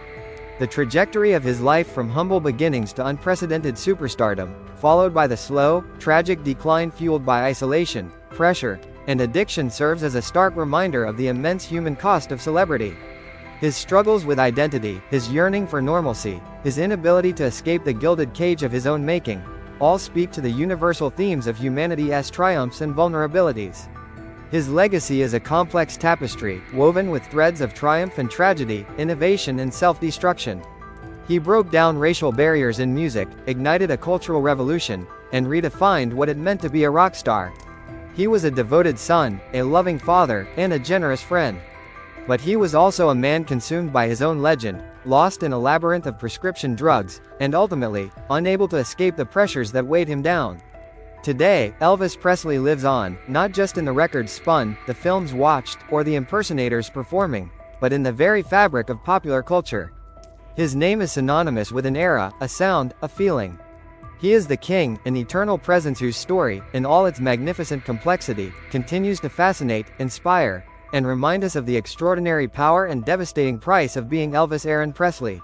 The trajectory of his life from humble beginnings to unprecedented superstardom, followed by the slow, tragic decline fueled by isolation, pressure, and addiction serves as a stark reminder of the immense human cost of celebrity. His struggles with identity, his yearning for normalcy, his inability to escape the gilded cage of his own making, all speak to the universal themes of humanity's triumphs and vulnerabilities. His legacy is a complex tapestry, woven with threads of triumph and tragedy, innovation and self-destruction. He broke down racial barriers in music, ignited a cultural revolution, and redefined what it meant to be a rock star. He was a devoted son, a loving father, and a generous friend. But he was also a man consumed by his own legend, lost in a labyrinth of prescription drugs, and ultimately, unable to escape the pressures that weighed him down. Today, Elvis Presley lives on, not just in the records spun, the films watched, or the impersonators performing, but in the very fabric of popular culture. His name is synonymous with an era, a sound, a feeling. He is the king, an eternal presence whose story, in all its magnificent complexity, continues to fascinate, inspire, and remind us of the extraordinary power and devastating price of being Elvis Aaron Presley.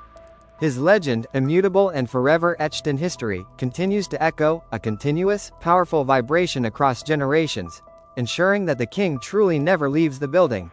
His legend, immutable and forever etched in history, continues to echo, a continuous, powerful vibration across generations, ensuring that the king truly never leaves the building.